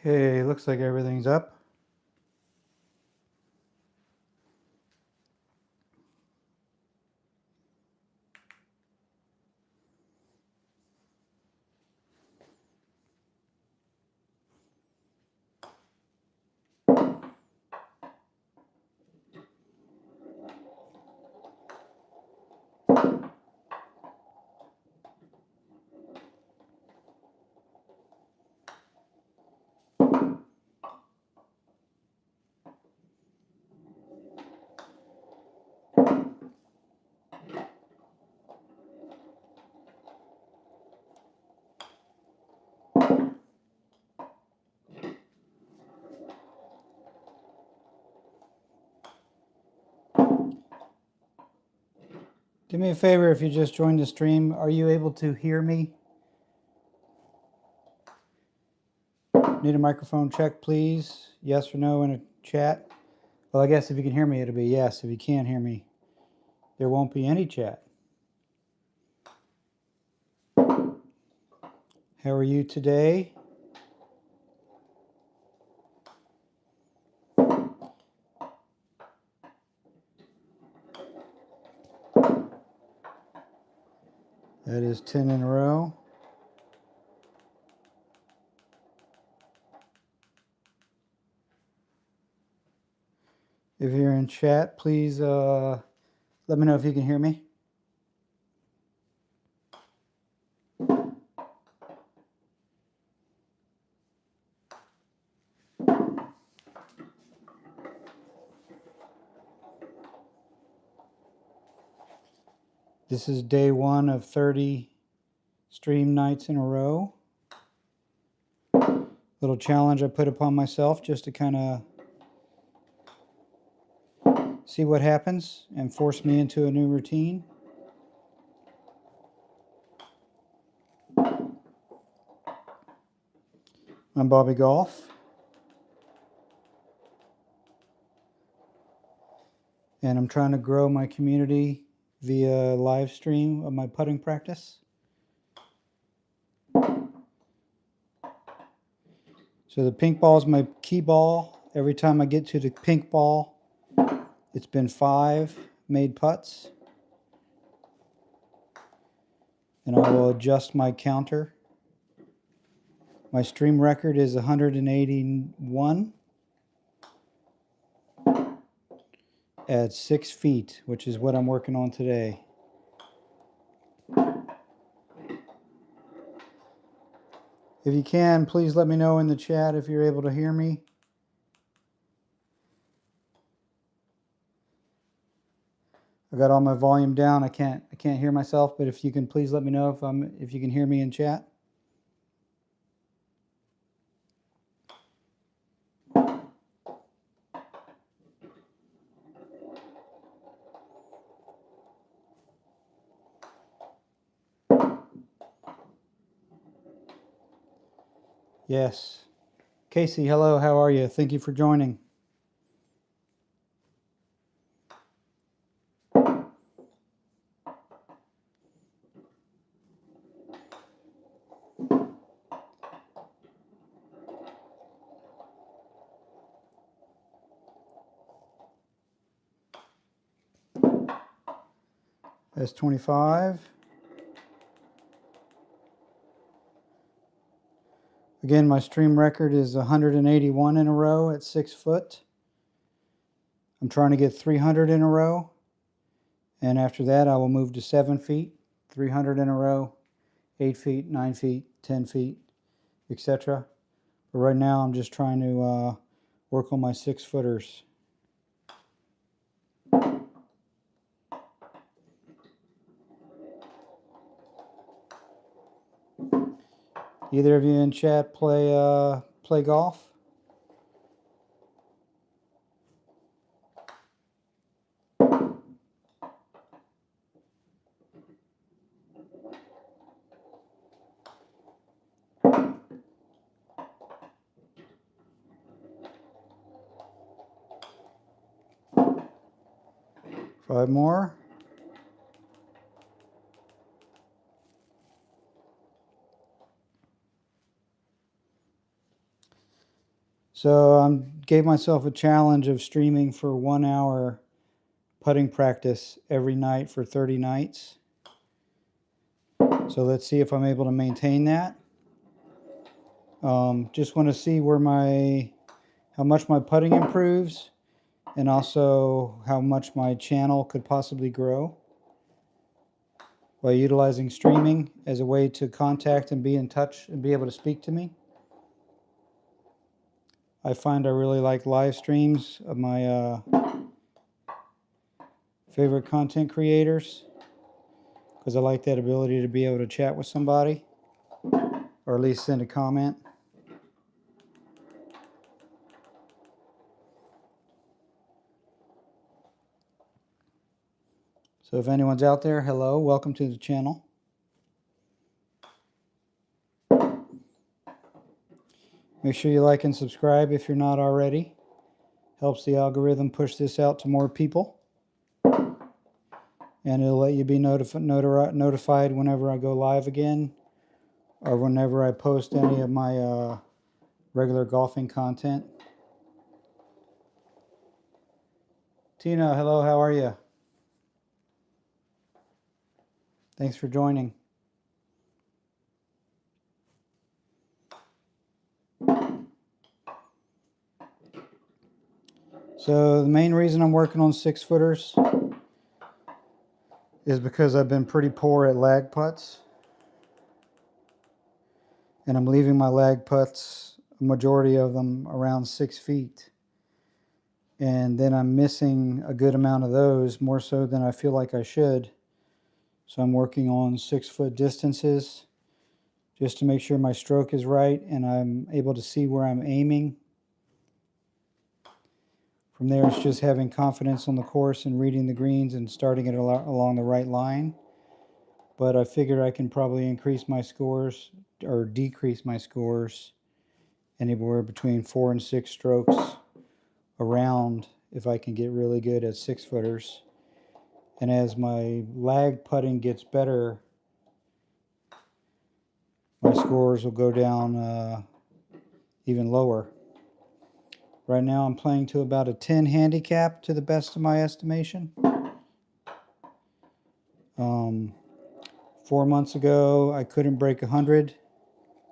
Okay, looks like everything's up. Do me a favor if you just joined the stream. Are you able to hear me? Need a microphone check, please. Yes or no in a chat. Well, I guess if you can hear me, it'll be yes. If you can't hear me, there won't be any chat. How are you today? That is 10 in a row. If you're in chat, please let me know if you can hear me. This is day 1 of 30 stream nights in a row. Little challenge I put upon myself just to kind of see what happens and force me into a new routine. I'm Bobby Golf. And I'm trying to grow my community via live stream of my putting practice. So the pink ball is my key ball. Every time I get to the pink ball, it's been 5 made putts. And I will adjust my counter. My stream record is 181 at 6 feet, which is what I'm working on today. If you can, please let me know in the chat if you're able to hear me. I got all my volume down. I can't hear myself, but if you can please let me know if you can hear me in chat. Yes. Casey, hello, how are you? Thank you for joining. That's 25. Again, my stream record is 181 in a row at 6 foot. I'm trying to get 300 in a row. And after that, I will move to 7 feet, 300 in a row, 8 feet, 9 feet, 10 feet, etc. But right now, I'm just trying to work on my 6 footers. Either of you in chat play golf? Five more. So I gave myself a challenge of streaming for 1 hour putting practice every night for 30 nights. So let's see if I'm able to maintain that. Just want to see where how much my putting improves, and also how much my channel could possibly grow by utilizing streaming as a way to contact and be in touch and be able to speak to me. I find I really like live streams of my favorite content creators, because I like that ability to be able to chat with somebody, or at least send a comment. So if anyone's out there, hello, welcome to the channel. Make sure you like and subscribe if you're not already. Helps the algorithm push this out to more people. And it'll let you be notified whenever I go live again, or whenever I post any of my regular golfing content. Tina, hello, how are you? Thanks for joining. So the main reason I'm working on 6-footers is because I've been pretty poor at lag putts. And I'm leaving my lag putts, a majority of them, around 6 feet. And then I'm missing a good amount of those, more so than I feel like I should. So I'm working on 6-foot distances just to make sure my stroke is right and I'm able to see where I'm aiming. From there, it's just having confidence on the course and reading the greens and starting it along the right line. But I figure I can probably increase my scores or decrease my scores anywhere between 4 and 6 strokes around if I can get really good at 6-footers. And as my lag putting gets better, my scores will go down even lower. Right now I'm playing to about a 10 handicap to the best of my estimation. 4 months ago I couldn't break 100,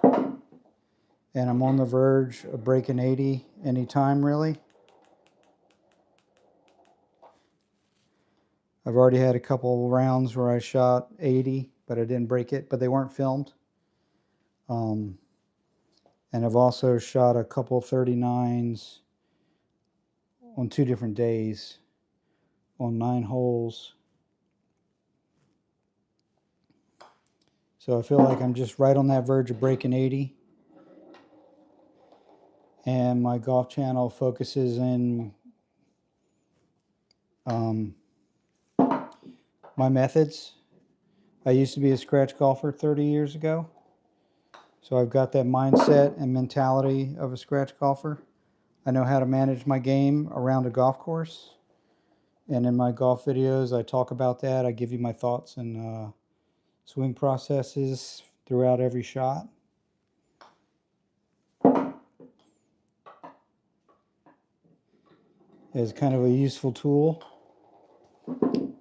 and I'm on the verge of breaking 80 anytime really. I've already had a couple rounds where I shot 80, but I didn't break it, but they weren't filmed. And I've also shot a couple 39s on 2 different days on 9 holes. So I feel like I'm just right on that verge of breaking 80. And my golf channel focuses in my methods. I used to be a scratch golfer 30 years ago. So I've got that mindset and mentality of a scratch golfer. I know how to manage my game around a golf course. And in my golf videos, I talk about that. I give you my thoughts and swing processes throughout every shot. It's kind of a useful tool.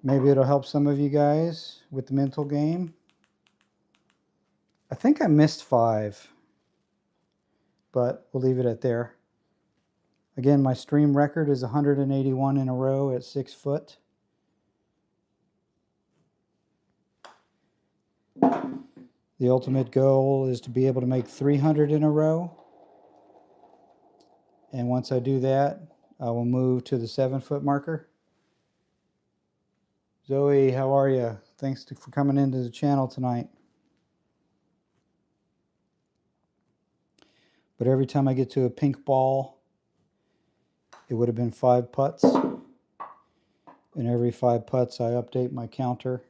Maybe it'll help some of you guys with the mental game. I think I missed 5, but we'll leave it at there. Again, my stream record is 181 in a row at 6 foot. The ultimate goal is to be able to make 300 in a row. And once I do that, I will move to the 7-foot marker. Zoe, how are you? Thanks for coming into the channel tonight. But every time I get to a pink ball, it would have been 5 putts. And every 5 putts, I update my counter.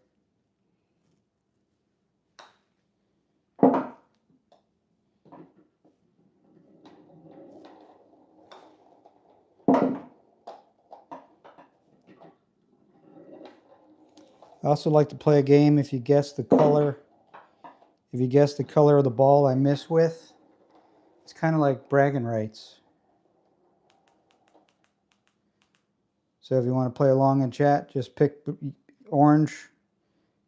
I also like to play a game if you guess the color. If you guess the color of the ball I miss with, it's kind of like bragging rights. So if you want to play along in chat, just pick orange,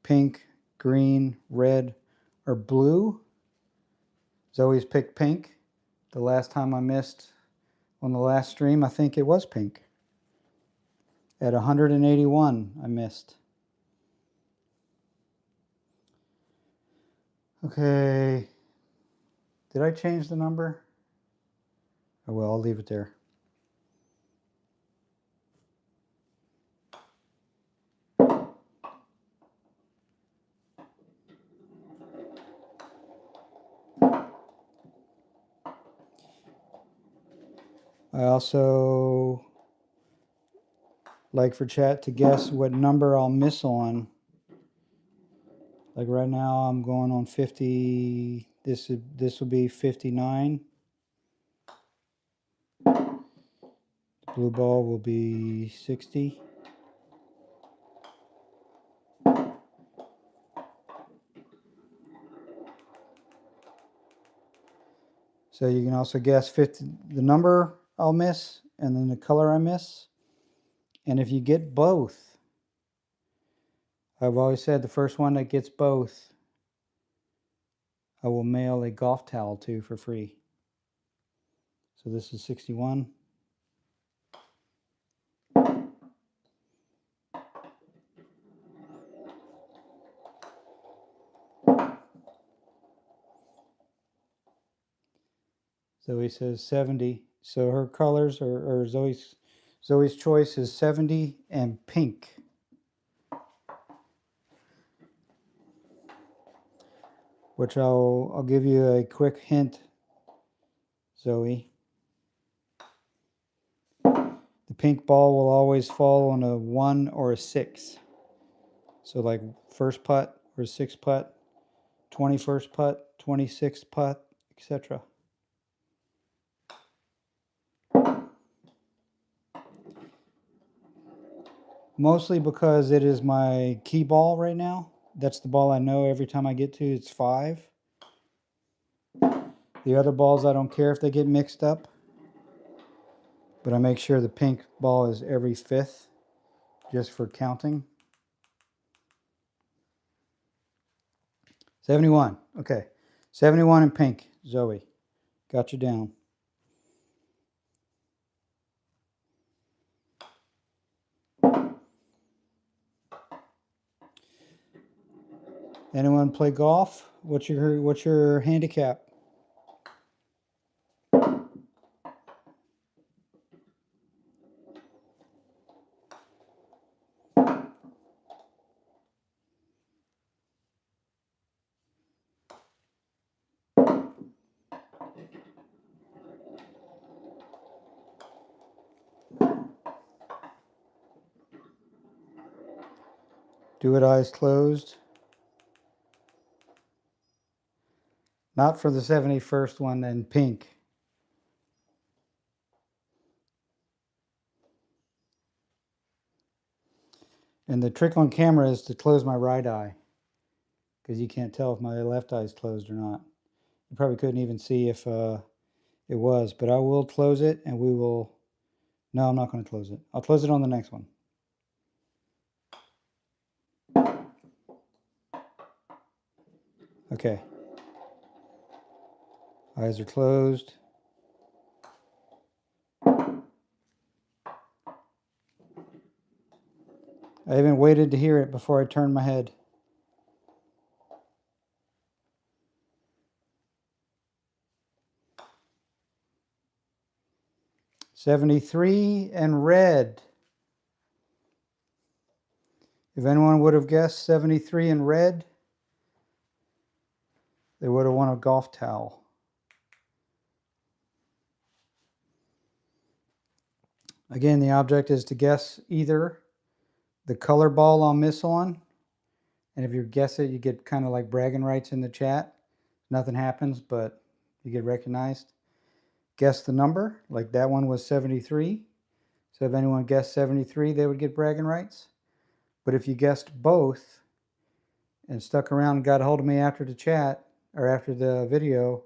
pink, green, red, or blue. Zoe's picked pink. The last time I missed on the last stream, I think it was pink. At 181, I missed. Okay. Did I change the number? Oh, well, I'll leave it there. I also like for chat to guess what number I'll miss on. Like right now I'm going on 50. This will be 59. The blue ball will be 60. So you can also guess 50, the number I'll miss and then the color I miss. And if you get both, I've always said the first one that gets both, I will mail a golf towel to for free. So this is 61. Zoe says 70. So her colors or Zoe's choice is 70 and pink. Which I'll give you a quick hint, Zoe. The pink ball will always fall on a 1 or a 6. So like first putt or 6th putt, 21st putt, 26th putt, etc. Mostly because it is my key ball right now. That's the ball I know every time I get to, it's 5. The other balls, I don't care if they get mixed up. But I make sure the pink ball is every 5th, just for counting. 71, okay. 71 in pink, Zoe. Got you down. Anyone play golf? What's your handicap? Do it eyes closed. Not for the 71st one in pink. And the trick on camera is to close my right eye, because you can't tell if my left eye is closed or not. You probably couldn't even see if it was, but I will close it and we will... No, I'm not going to close it. I'll close it on the next one. Okay. Eyes are closed. I even waited to hear it before I turned my head. $73 and red. If anyone would have guessed 73 in red, they would have won a golf towel. Again, the object is to guess either the color ball I'll miss on, and if you guess it, you get kind of like bragging rights in the chat. Nothing happens, but you get recognized. Guess the number, like that one was 73. So if anyone guessed 73, they would get bragging rights. But if you guessed both and stuck around and got a hold of me after the chat or after the video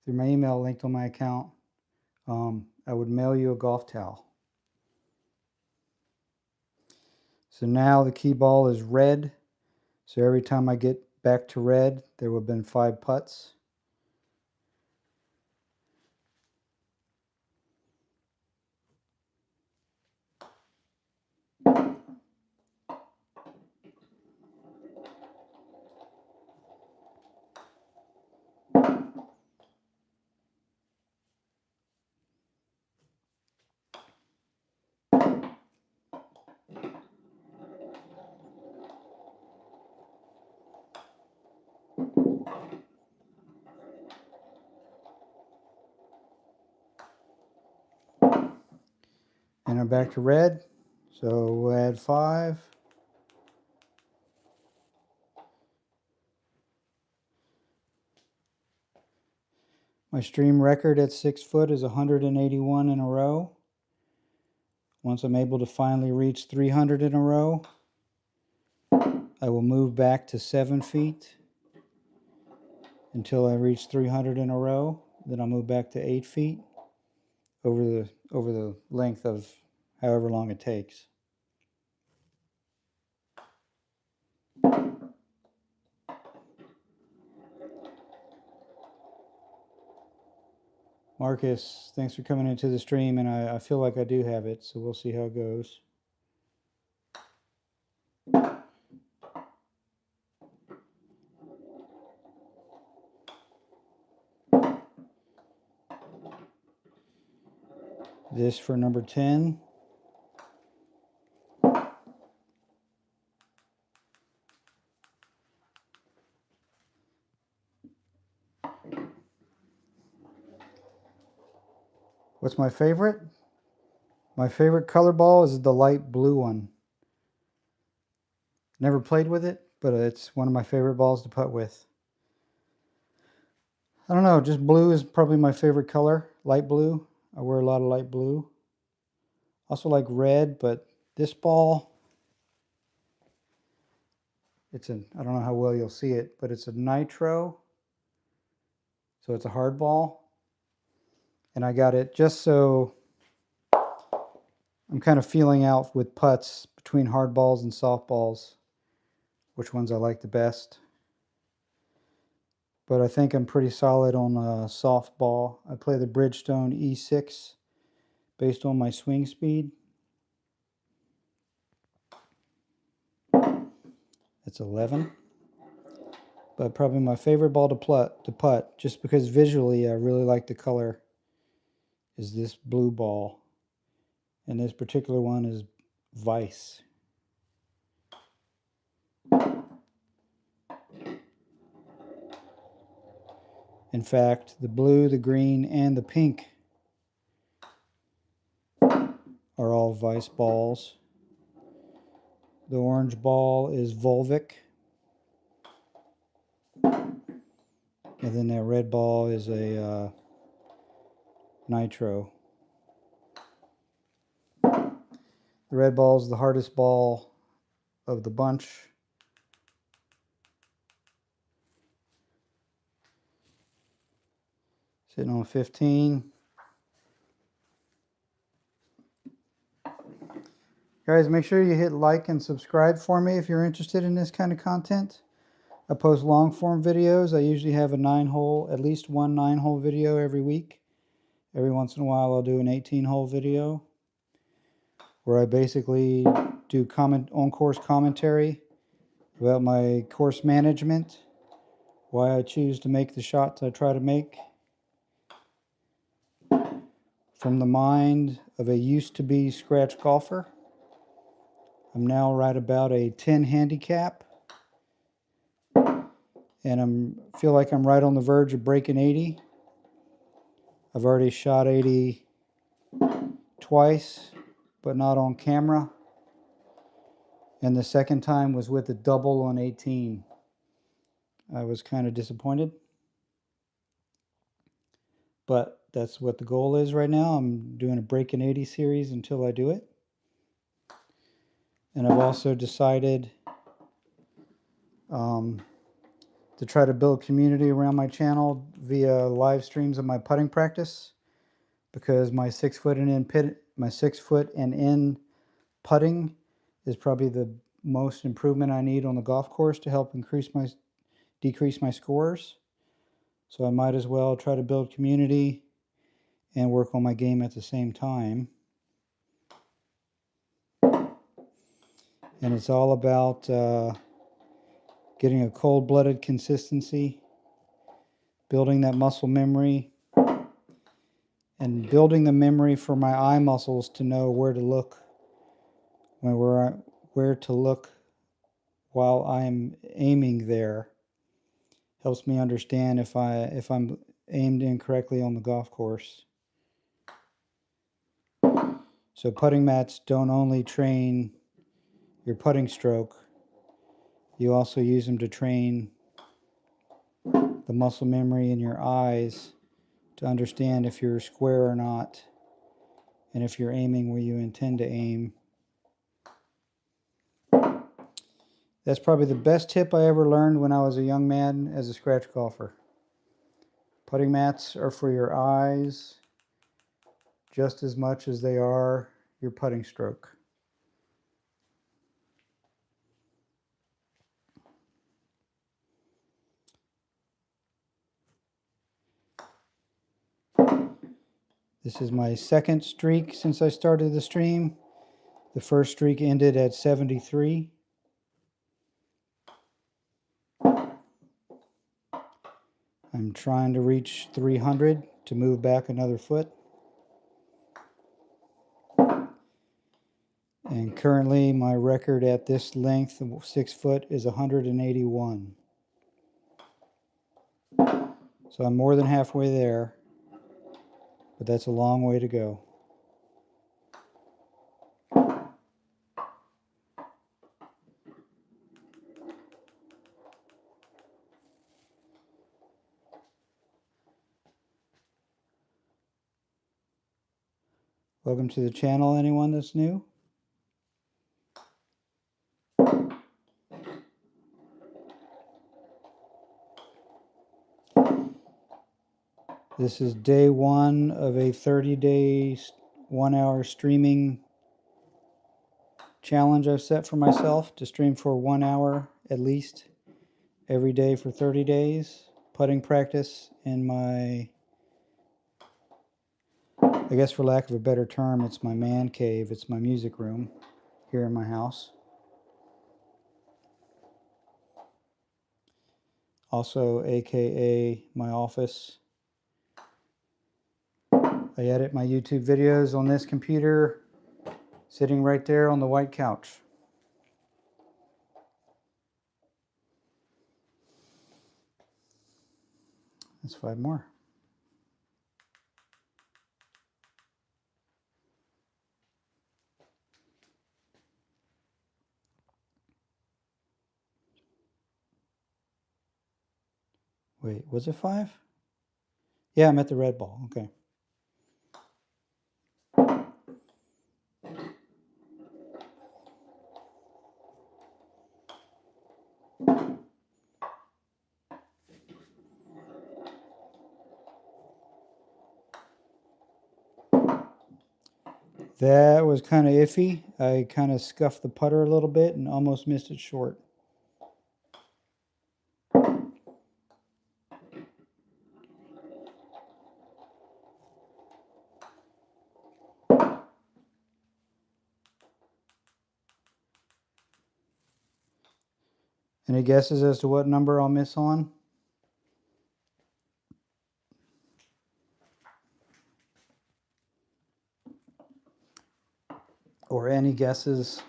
through my email linked on my account, I would mail you a golf towel. So now the key ball is red. So every time I get back to red, there would have been 5 putts. And I'm back to red. So we'll add 5. My stream record at 6 foot is 181 in a row. Once I'm able to finally reach 300 in a row, I will move back to 7 feet until I reach 300 in a row. Then I'll move back to 8 feet over the length of however long it takes. Marcus, thanks for coming into the stream, and I feel like I do have it, so we'll see how it goes. This for number 10. What's my favorite? My favorite color ball is the light blue one. Never played with it, but it's one of my favorite balls to putt with. I don't know, just blue is probably my favorite color, light blue. I wear a lot of light blue. Also like red, but this ball, I don't know how well you'll see it, but it's a nitro. So it's a hard ball. And I got it just so I'm kind of feeling out with putts between hard balls and soft balls, which ones I like the best. But I think I'm pretty solid on a soft ball. I play the Bridgestone E6 based on my swing speed. It's 11. But probably my favorite ball to putt, just because visually I really like the color, is this blue ball. And this particular one is Vice. In fact, the blue, the green, and the pink are all Vice balls. The orange ball is Volvic. And then that red ball is a Nitro. The red ball is the hardest ball of the bunch. Sitting on 15. Guys, make sure you hit like and subscribe for me if you're interested in this kind of content. I post long form videos. I usually have at least one 9-hole video every week. Every once in a while I'll do an 18-hole video where I basically do on-course commentary about my course management, why I choose to make the shots I try to make, from the mind of a used-to-be scratch golfer. I'm now right about a 10 handicap, and feel like I'm right on the verge of breaking 80. I've already shot 80 twice, but not on camera. And the second time was with a double on 18. I was kind of disappointed, but that's what the goal is right now. I'm doing a breaking 80 series until I do it. And I've also decided to try to build community around my channel via live streams of my putting practice, because my 6 foot and in putting is probably the most improvement I need on the golf course to help decrease my scores. So I might as well try to build community and work on my game at the same time. And it's all about getting a cold-blooded consistency, building that muscle memory, and building the memory for my eye muscles to know where to look where to look while I'm aiming there. Helps me understand if I'm aimed incorrectly on the golf course. So putting mats don't only train your putting stroke, you also use them to train the muscle memory in your eyes to understand if you're square or not, and if you're aiming where you intend to aim. That's probably the best tip I ever learned when I was a young man as a scratch golfer. Putting mats are for your eyes just as much as they are your putting stroke. This is my second streak since I started the stream. The first streak ended at 73. I'm trying to reach 300 to move back another foot. And currently my record at this length, 6 foot, is 181. So I'm more than halfway there, but that's a long way to go. Welcome to the channel, anyone that's new. This is day 1 of a 30-day, 1-hour streaming challenge I've set for myself to stream for 1 hour at least every day for 30 days. Putting practice in my, I guess for lack of a better term, it's my man cave. It's my music room here in my house. Also, AKA my office. I edit my YouTube videos on this computer, sitting right there on the white couch. That's 5 more. Wait, was it 5? Yeah, I'm at the red ball. Okay. That was kind of iffy. I kind of scuffed the putter a little bit and almost missed it short. Any guesses as to what number I'll miss on? Or any guesses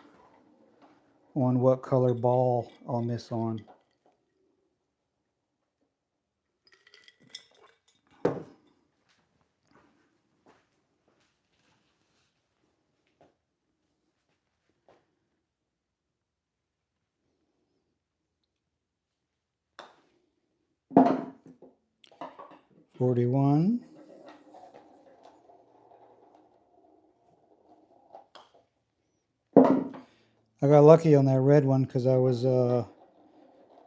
on what color ball I'll miss on? $41. I got lucky on that red one because I was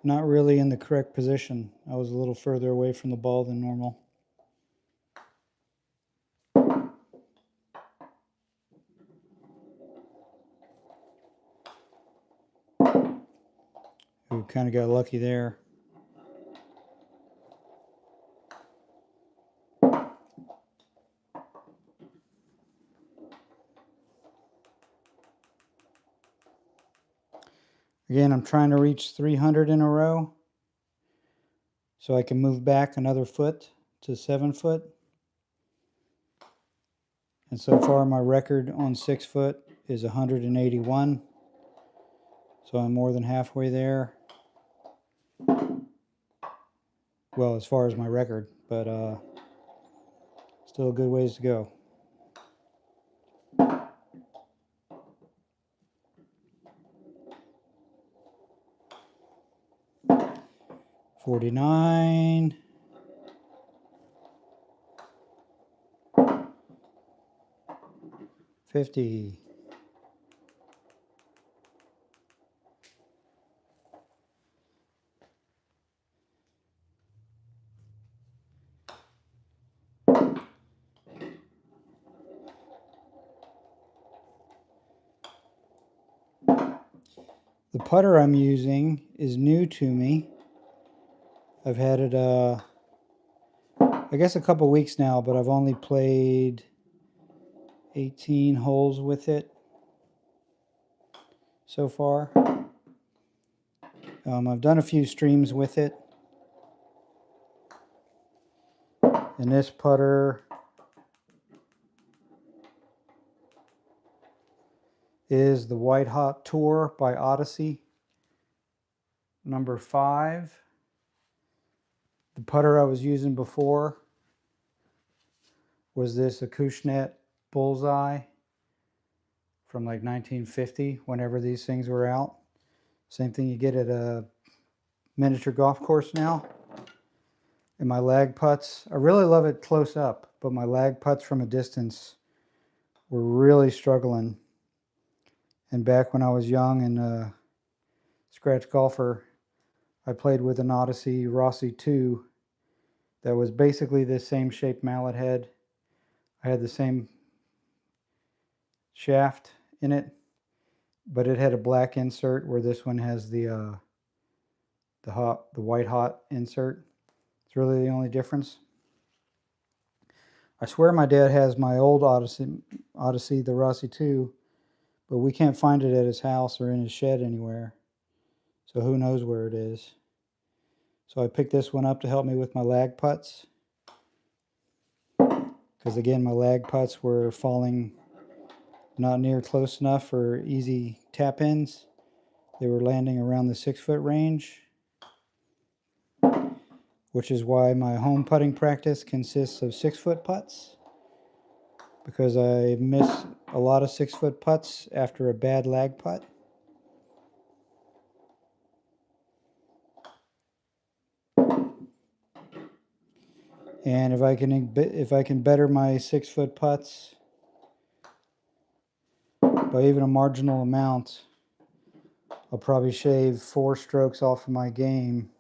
not really in the correct position. I was a little further away from the ball than normal. Who kind of got lucky there. Again, I'm trying to reach 300 in a row so I can move back another foot to 7 foot. And so far my record on 6 foot is 181. So I'm more than halfway there. Well, as far as my record, but still a good ways to go. $49. $50. The putter I'm using is new to me. I've had it, I guess a couple weeks now, but I've only played 18 holes with it so far. I've done a few streams with it. And this putter is the White Hot Tour by Odyssey, number 5. The putter I was using before was this Acushnet Bullseye from like 1950, whenever these things were out. Same thing you get at a miniature golf course now. And my lag putts, I really love it close up, but my lag putts from a distance were really struggling. And back when I was young and a scratch golfer, I played with an Odyssey Rossi 2 that was basically this same shaped mallet head. I had the same shaft in it, but it had a black insert where this one has the white hot insert. It's really the only difference. I swear my dad has my old Odyssey, the Rossi 2, but we can't find it at his house or in his shed anywhere. So who knows where it is. So I picked this one up to help me with my lag putts. Because again, my lag putts were falling not near close enough for easy tap ins. They were landing around the 6 foot range, which is why my home putting practice consists of 6 foot putts, because I miss a lot of 6 foot putts after a bad lag putt. And if I can better my 6 foot putts by even a marginal amount, I'll probably shave 4 strokes off of my game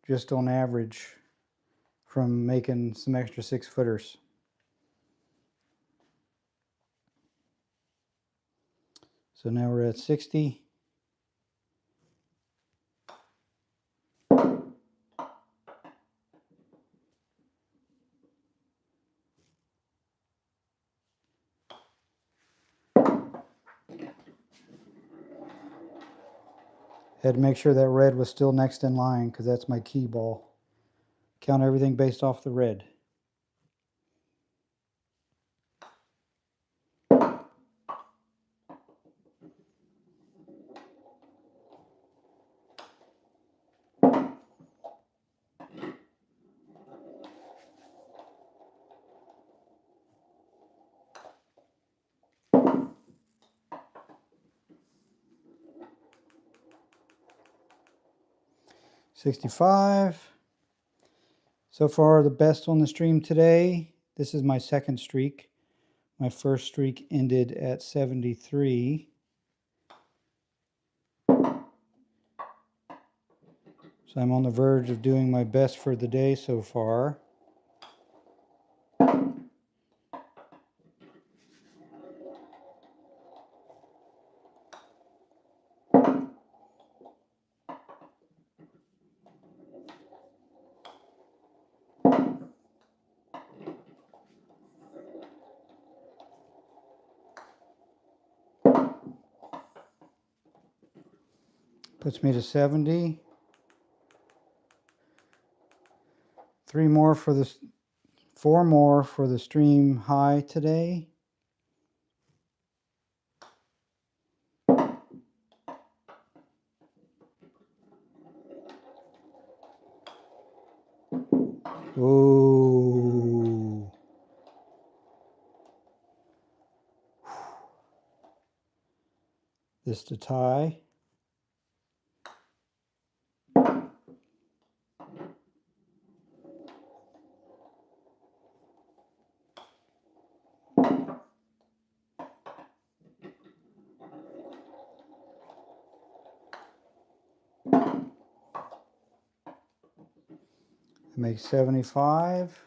just on average from making some extra 6 footers. So now we're at 60. Had to make sure that red was still next in line because that's my key ball. Count everything based off the red. $65. So far the best on the stream today. This is my second streak. My first streak ended at 73. So I'm on the verge of doing my best for the day so far. Puts me to 70. 4 more for the stream high today. Ooh. This to tie. Make 75.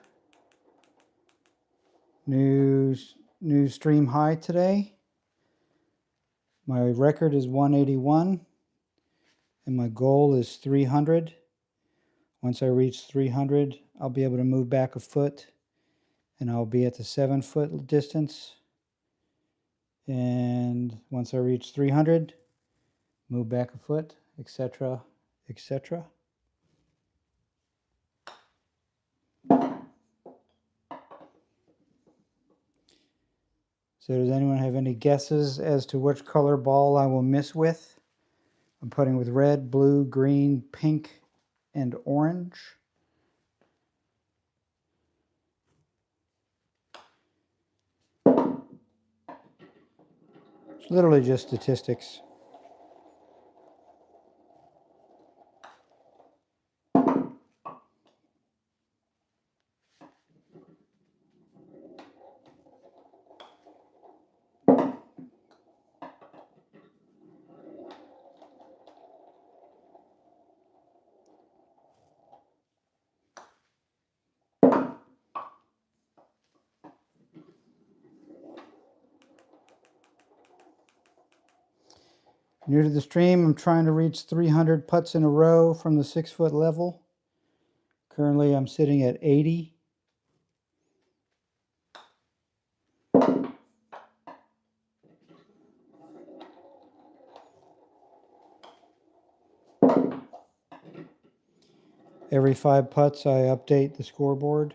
New stream high today. My record is 181 and my goal is 300. Once I reach 300, I'll be able to move back a foot and I'll be at the 7-foot distance. And once I reach 300, move back a foot, etc., etc. So does anyone have any guesses as to which color ball I will miss with? I'm putting with red, blue, green, pink, and orange. It's literally just statistics. New to the stream, I'm trying to reach 300 putts in a row from the 6-foot level. Currently, I'm sitting at 80. Every 5 putts, I update the scoreboard.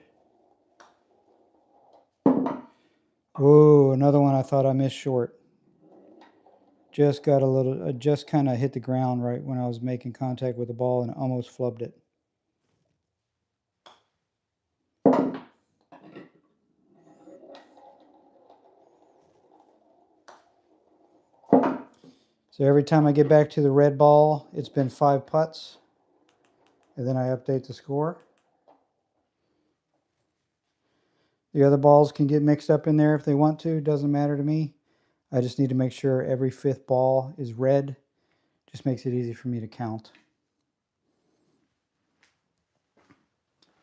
Whoa, another one I thought I missed short. Just got a little, I just kind of hit the ground right when I was making contact with the ball and almost flubbed it. So every time I get back to the red ball, it's been 5 putts. And then I update the score. The other balls can get mixed up in there if they want to. Doesn't matter to me. I just need to make sure every 5th ball is red. Just makes it easy for me to count.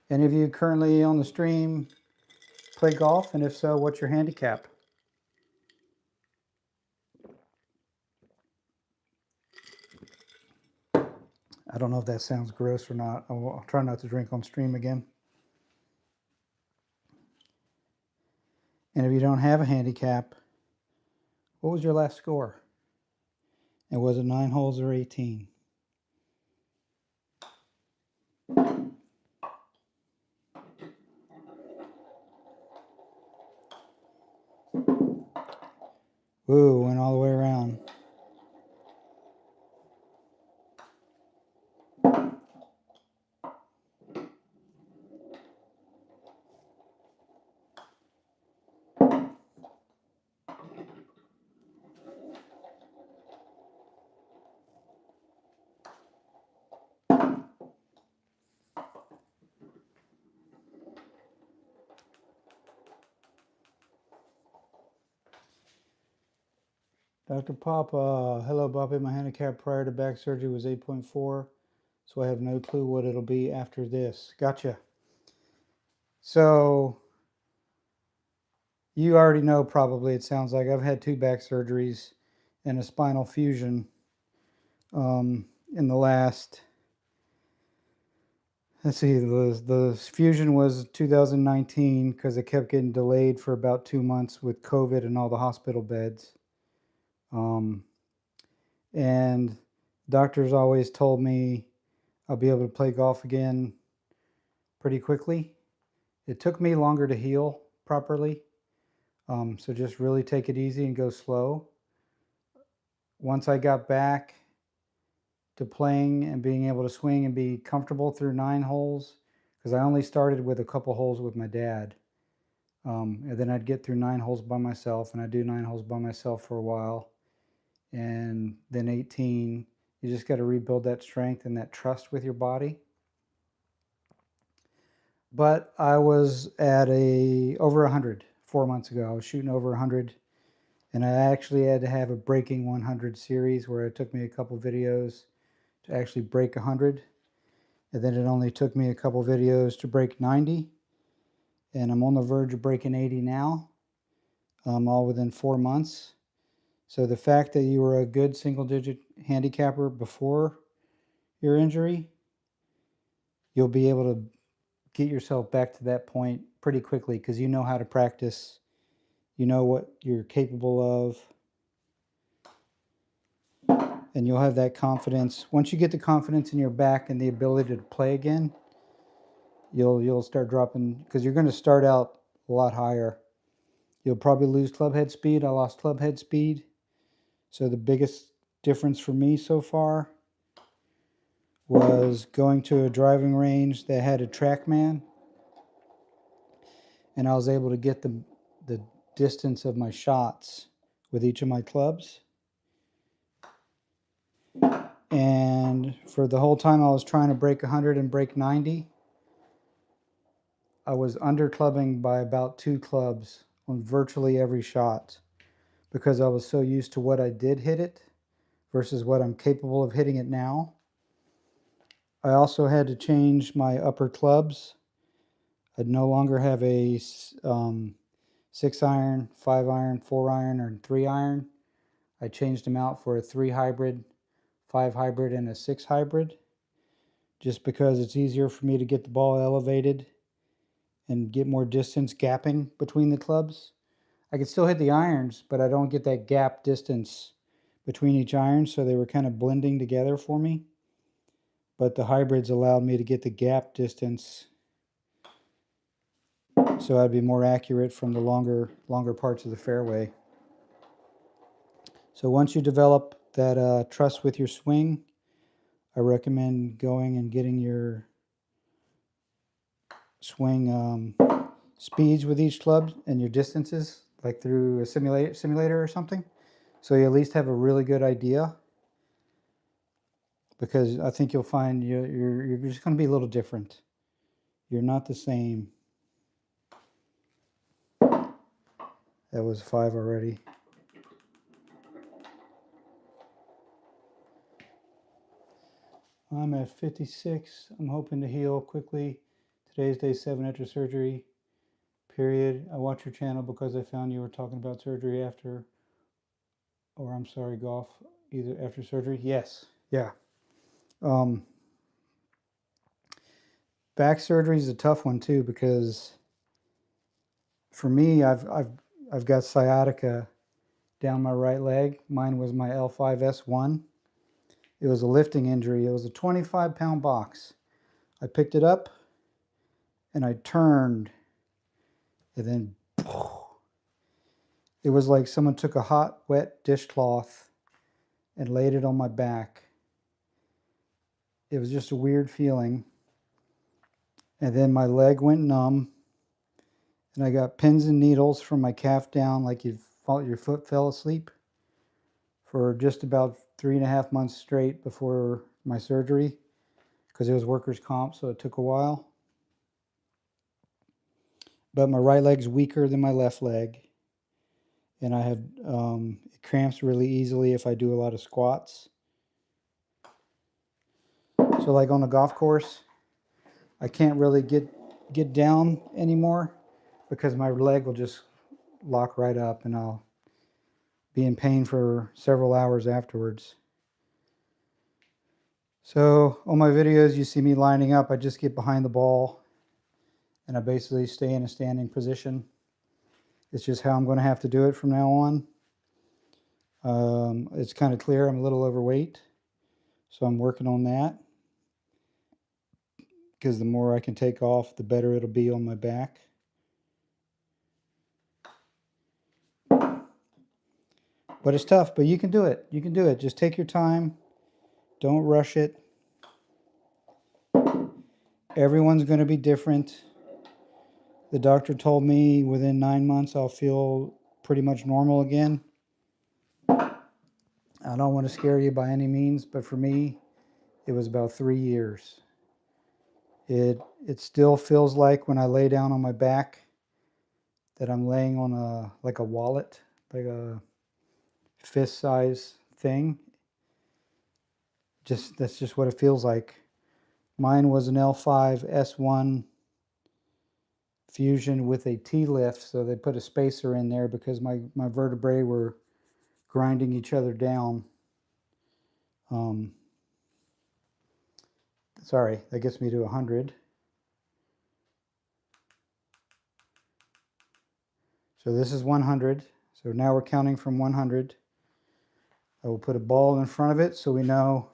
Any of you currently on the stream play golf? And if so, what's your handicap? I don't know if that sounds gross or not. I'll try not to drink on stream again. And if you don't have a handicap, what was your last score? And was it 9 holes or 18? Ooh, went all the way around. Dr. Papa, hello Bobby. My handicap prior to back surgery was 8.4, so I have no clue what it'll be after this. Gotcha. So you already know probably, it sounds like I've had 2 back surgeries and a spinal fusion in the last, let's see, the fusion was 2019 because it kept getting delayed for about 2 months with COVID and all the hospital beds. And Doctors always told me I'll be able to play golf again pretty quickly. It took me longer to heal properly, so just really take it easy and go slow. Once I got back to playing and being able to swing and be comfortable through 9 holes, because I only started with a couple holes with my dad. And then I'd get through 9 holes by myself, and I'd do 9 holes by myself for a while. And then 18, you just got to rebuild that strength and that trust with your body. But I was at over 100 4 months ago. I was shooting over 100, and I actually had to have a breaking 100 series where it took me a couple videos to actually break 100. And then it only took me a couple videos to break 90. And I'm on the verge of breaking 80 now, all within 4 months. So the fact that you were a good single-digit handicapper before your injury, you'll be able to get yourself back to that point pretty quickly because you know how to practice. You know what you're capable of. And you'll have that confidence. Once you get the confidence in your back and the ability to play again, you'll start dropping, because you're going to start out a lot higher. You'll probably lose club head speed. I lost club head speed. So the biggest difference for me so far was going to a driving range that had a TrackMan, and I was able to get the distance of my shots with each of my clubs. And for the whole time I was trying to break 100 and break 90, I was under clubbing by about 2 clubs on virtually every shot because I was so used to what I did hit it versus what I'm capable of hitting it now. I also had to change my upper clubs. I'd no longer have a 6 iron, 5 iron, 4 iron, or 3 iron. I changed them out for a 3 hybrid, 5 hybrid, and a 6 hybrid, just because it's easier for me to get the ball elevated and get more distance gapping between the clubs. I could still hit the irons, but I don't get that gap distance between each iron, so they were kind of blending together for me. But the hybrids allowed me to get the gap distance, so I'd be more accurate from the longer parts of the fairway. So once you develop that trust with your swing, I recommend going and getting your swing speeds with each club and your distances, like through a simulator or something, so you at least have a really good idea. Because I think you'll find you're just going to be a little different. You're not the same. That was 5 already. I'm at 56. I'm hoping to heal quickly. Today's day 7 after surgery. Period. I watched your channel because I found you were talking about surgery after, or I'm sorry, golf, either after surgery. Yes. Yeah. Back surgery is a tough one too, because for me, I've got sciatica down my right leg. Mine was my L5S1. It was a lifting injury. It was a 25-pound box. I picked it up and I turned, and then it was like someone took a hot, wet dishcloth and laid it on my back. It was just a weird feeling. And then my leg went numb, and I got pins and needles from my calf down, like your foot fell asleep, for just about 3.5 months straight before my surgery, because it was workers' comp, so it took a while. But my right leg's weaker than my left leg, and I have it cramps really easily if I do a lot of squats. So like on a golf course, I can't really get down anymore because my leg will just lock right up, and I'll be in pain for several hours afterwards. So on my videos, you see me lining up. I just get behind the ball and I basically stay in a standing position. It's just how I'm going to have to do it from now on. It's kind of clear I'm a little overweight, So I'm working on that, because the more I can take off, the better it'll be on my back. But it's tough, but you can do it. You can do it. Just take your time. Don't rush it. Everyone's going to be different. The doctor told me within 9 months I'll feel pretty much normal again. I don't want to scare you by any means, but for me, it was about 3 years. It still feels like when I lay down on my back that I'm laying on a wallet, like a fist size thing. That's just what it feels like. Mine was an L5 S1 fusion with a T-lift, so they put a spacer in there because my vertebrae were grinding each other down. Sorry, that gets me to 100. So this is 100. So now we're counting from 100. I will put a ball in front of it so we know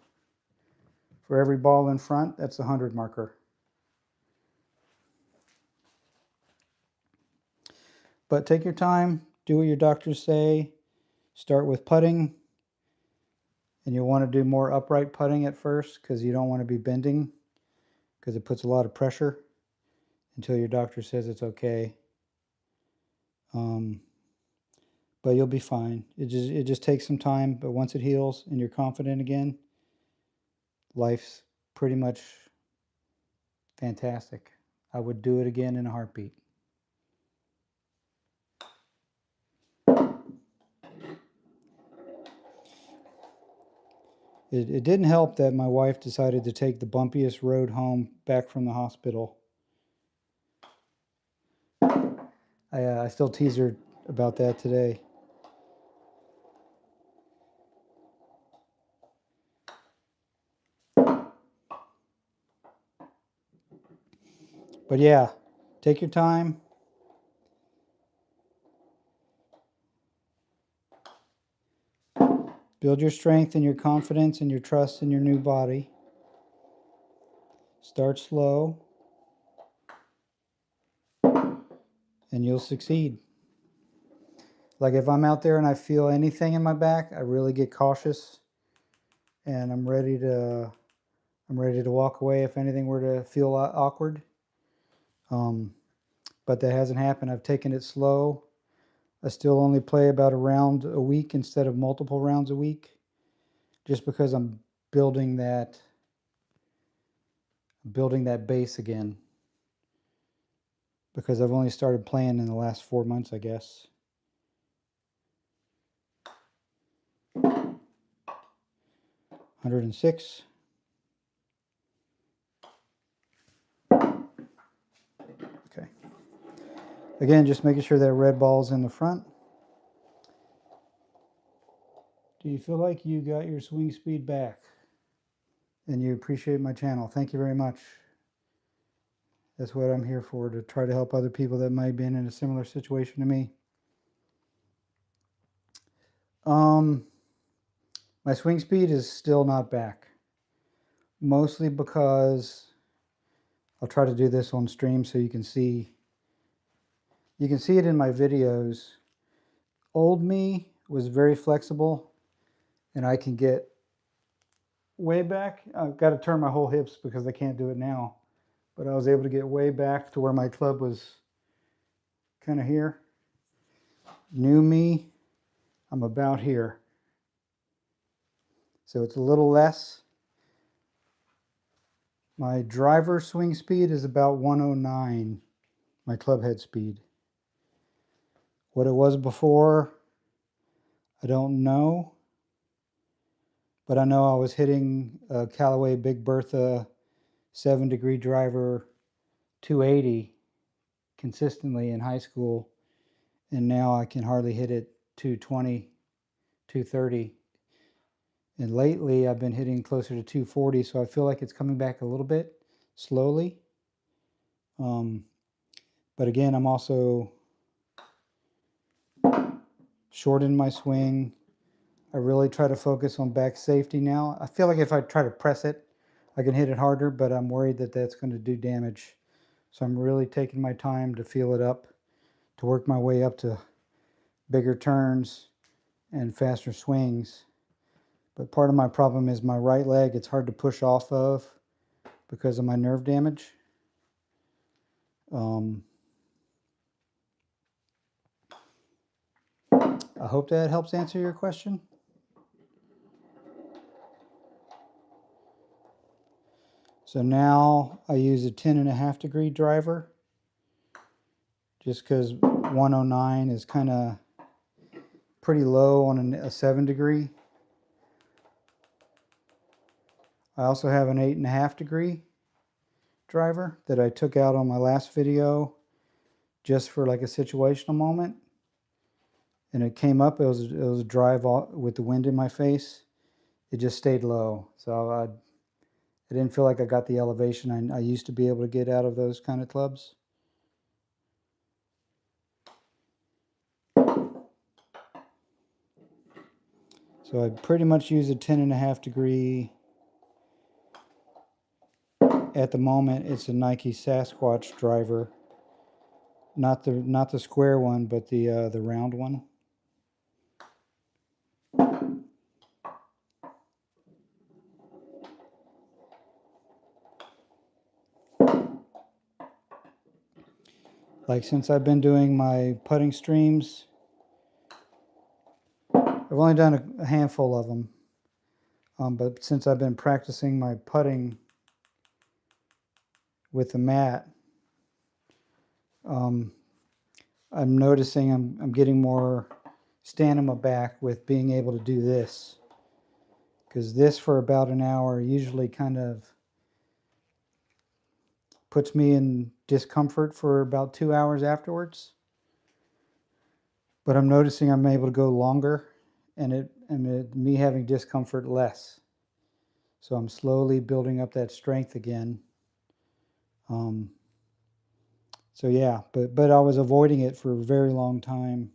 for every ball in front, that's the 100 marker. But take your time, do what your doctors say. Start with putting. And you'll want to do more upright putting at first because you don't want to be bending, because it puts a lot of pressure until your doctor says it's okay. But you'll be fine. It just takes some time, but once it heals and you're confident again, life's pretty much fantastic. I would do it again in a heartbeat. It didn't help that my wife decided to take the bumpiest road home back from the hospital. I still tease her about that today. But yeah, take your time. Build your strength and your confidence and your trust in your new body. Start slow, and you'll succeed. Like if I'm out there and I feel anything in my back, I really get cautious, and I'm ready to walk away if anything were to feel awkward. But that hasn't happened. I've taken it slow. I still only play about a round a week instead of multiple rounds a week, just because I'm building that base again, because I've only started playing in the last 4 months, I guess. 106. Okay. Again, just making sure that red ball's in the front. Do you feel like you got your swing speed back and you appreciate my channel? Thank you very much. That's what I'm here for, to try to help other people that might have been in a similar situation to me. My swing speed is still not back, mostly because I'll try to do this on stream so you can see it in my videos. Old me was very flexible, and I can get way back. I've got to turn my whole hips because I can't do it now, but I was able to get way back to where my club was kind of here. New me, I'm about here. So it's a little less. My driver swing speed is about 109, my club head speed. What it was before, I don't know. But I know I was hitting a Callaway Big Bertha 7-degree driver 280 consistently in high school. And now I can hardly hit it 220, 230. And lately I've been hitting closer to 240, so I feel like it's coming back a little bit slowly. But again, I'm also short in my swing. I really try to focus on back safety now. I feel like if I try to press it, I can hit it harder, but I'm worried that that's going to do damage. So I'm really taking my time to feel it up, to work my way up to bigger turns and faster swings. But part of my problem is my right leg. It's hard to push off of because of my nerve damage. I hope that helps answer your question. So now I use a 10.5 degree driver just because 109 is kind of pretty low on a 7 degree. I also have an 8.5 degree driver that I took out on my last video just for like a situational moment. And it came up, it was a drive with the wind in my face. It just stayed low. So I didn't feel like I got the elevation I used to be able to get out of those kind of clubs. So I pretty much use a 10.5 degree. At the moment, it's a Nike Sasquatch driver. Not the square one, but the round one. Like since I've been doing my putting streams, I've only done a handful of them. But since I've been practicing my putting with the mat, I'm noticing I'm getting more stamina back with being able to do this. Because this for about an hour usually kind of puts me in discomfort for about 2 hours afterwards. But I'm noticing I'm able to go longer and me having discomfort less. So I'm slowly building up that strength again. So yeah, but I was avoiding it for a very long time.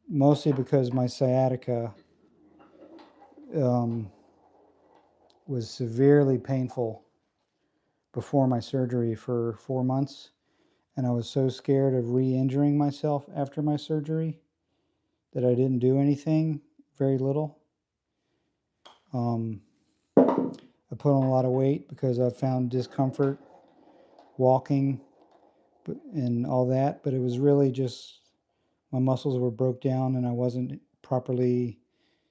Mostly because my sciatica was severely painful before my surgery for 4 months. And I was so scared of re-injuring myself after my surgery that I didn't do anything, very little. I put on a lot of weight because I found discomfort walking and all that, but it was really just my muscles were broke down and I wasn't properly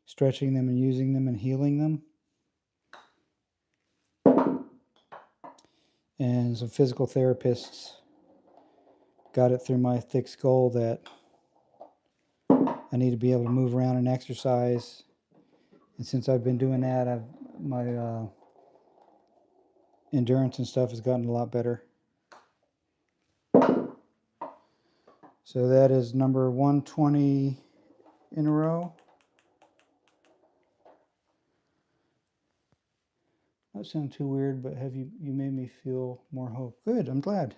stretching them and using them and healing them. And some physical therapists got it through my thick skull that I need to be able to move around and exercise. And since I've been doing that, my endurance and stuff has gotten a lot better. So that is number 120 in a row. That sounds too weird, but you made me feel more hope. Good, I'm glad.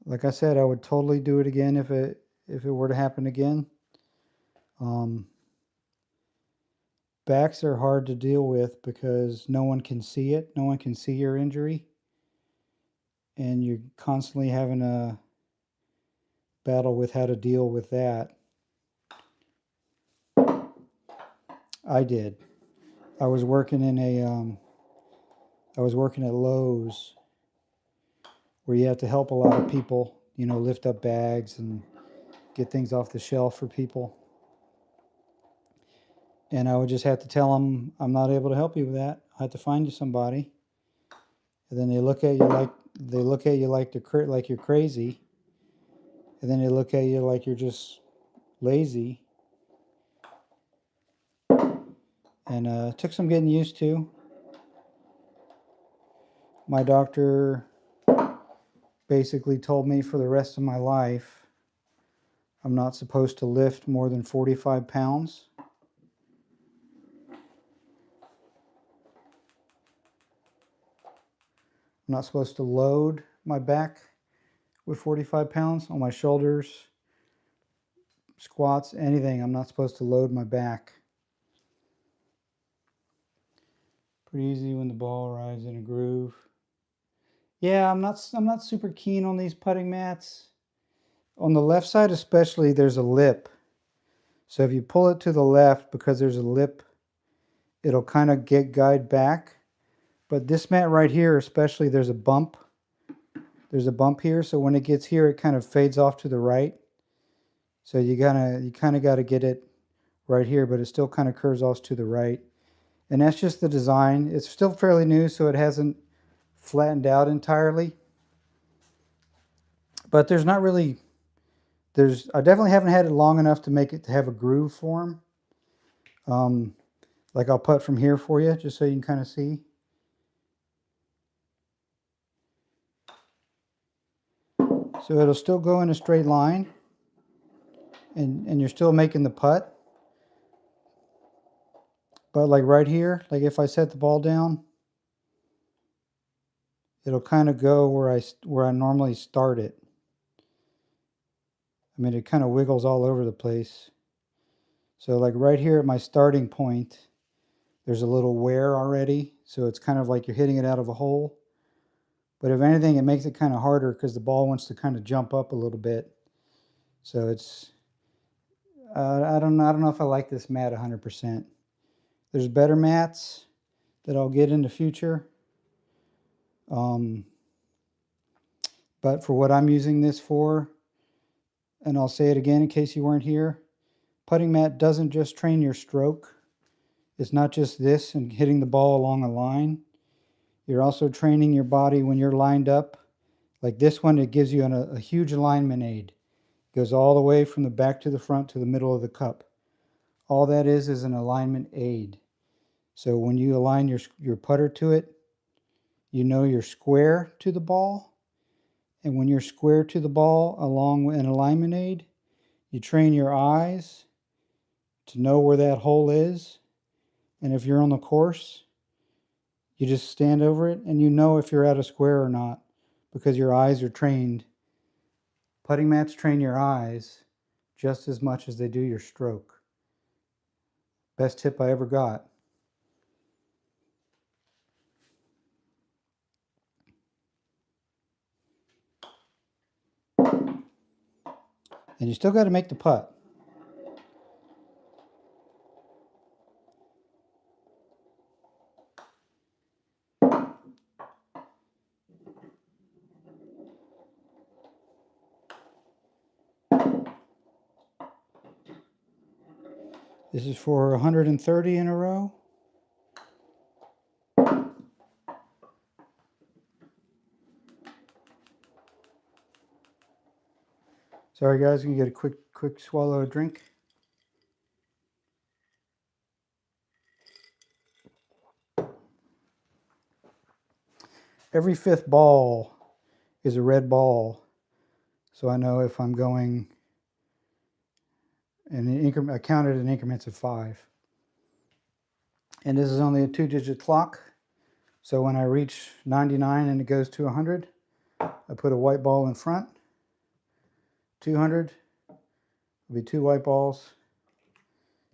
Like I said, I would totally do it again if it were to happen again. Backs are hard to deal with because no one can see it. No one can see your injury. And you're constantly having a battle with how to deal with that. I did. I was working at Lowe's where you have to help a lot of people, lift up bags and get things off the shelf for people. And I would just have to tell them, I'm not able to help you with that. I have to find you somebody. And then they look at you like you're crazy. And then they look at you like you're just lazy. And it took some getting used to. My doctor basically told me for the rest of my life I'm not supposed to lift more than 45 pounds. I'm not supposed to load my back with 45 pounds on my shoulders squats, anything. I'm not supposed to load my back. Pretty easy when the ball rides in a groove. Yeah, I'm not super keen on these putting mats. On the left side especially, there's a lip. So if you pull it to the left, because there's a lip, it'll kind of guide back. But this mat right here, especially, there's a bump. There's a bump here, so when it gets here, it kind of fades off to the right. So you kind of got to get it right here, but it still kind of curves off to the right. And that's just the design. It's still fairly new, so it hasn't flattened out entirely. But there's not really, I definitely haven't had it long enough to make it to have a groove form. Like I'll putt from here for you, just so you can kind of see. So it'll still go in a straight line, and you're still making the putt. But like right here, like if I set the ball down, it'll kind of go where I normally start it. I mean, it kind of wiggles all over the place. So like right here at my starting point, there's a little wear already. So it's kind of like you're hitting it out of a hole. But if anything, it makes it kind of harder because the ball wants to kind of jump up a little bit. So it's, I don't know if I like this mat 100%. There's better mats that I'll get in the future. But for what I'm using this for, and I'll say it again in case you weren't here, putting mat doesn't just train your stroke. It's not just this and hitting the ball along a line. You're also training your body when you're lined up. Like this one, it gives you a huge alignment aid. It goes all the way from the back to the front to the middle of the cup. All that is an alignment aid. So when you align your putter to it, you know you're square to the ball. And when you're square to the ball along with an alignment aid, you train your eyes to know where that hole is. And if you're on the course, you just stand over it and you know if you're at a square or not because your eyes are trained. Putting mats train your eyes just as much as they do your stroke. Best tip I ever got. And you still got to make the putt. This is for 130 in a row. Sorry guys, you can get a quick swallow of drink. Every fifth ball is a red ball. So I know if I'm going in increment, I counted in increments of 5. And this is only a 2-digit clock. So when I reach 99 and it goes to 100, I put a white ball in front. 200 will be 2 white balls.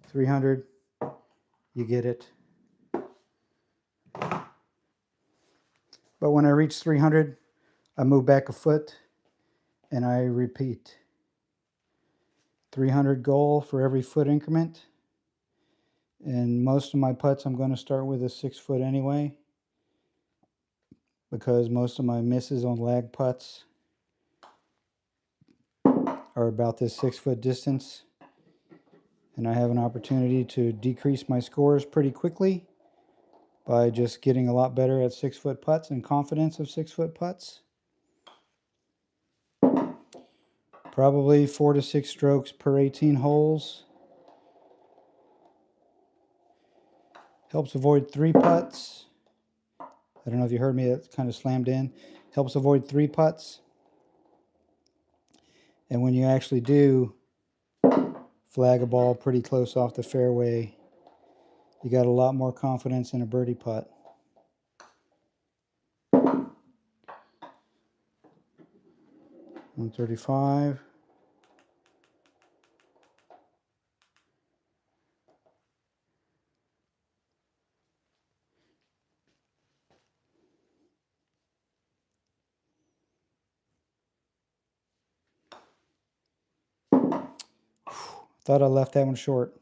300, you get it. But when I reach 300, I move back a foot and I repeat. 300 goal for every foot increment. And most of my putts, I'm going to start with a 6 foot anyway, because most of my misses on lag putts are about this 6 foot distance. And I have an opportunity to decrease my scores pretty quickly by just getting a lot better at 6 foot putts and confidence of 6 foot putts. Probably 4 to 6 strokes per 18 holes. Helps avoid 3 putts. I don't know if you heard me, that kind of slammed in. Helps avoid 3 putts. And when you actually do flag a ball pretty close off the fairway, you got a lot more confidence in a birdie putt. — 135. Thought I left that one short.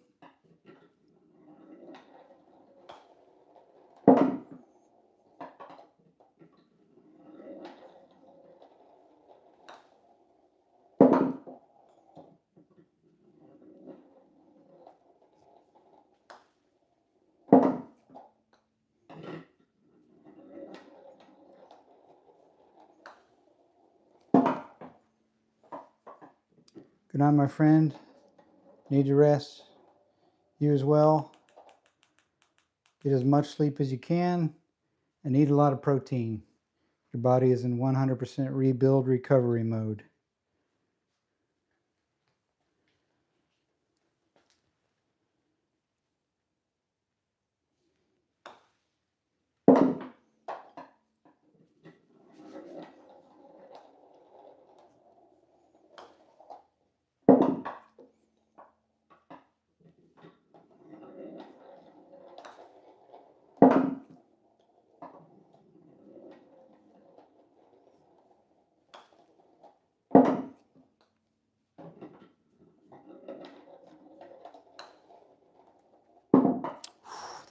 Good night, my friend. Need to rest. You as well. Get as much sleep as you can and eat a lot of protein. Your body is in 100% rebuild recovery mode.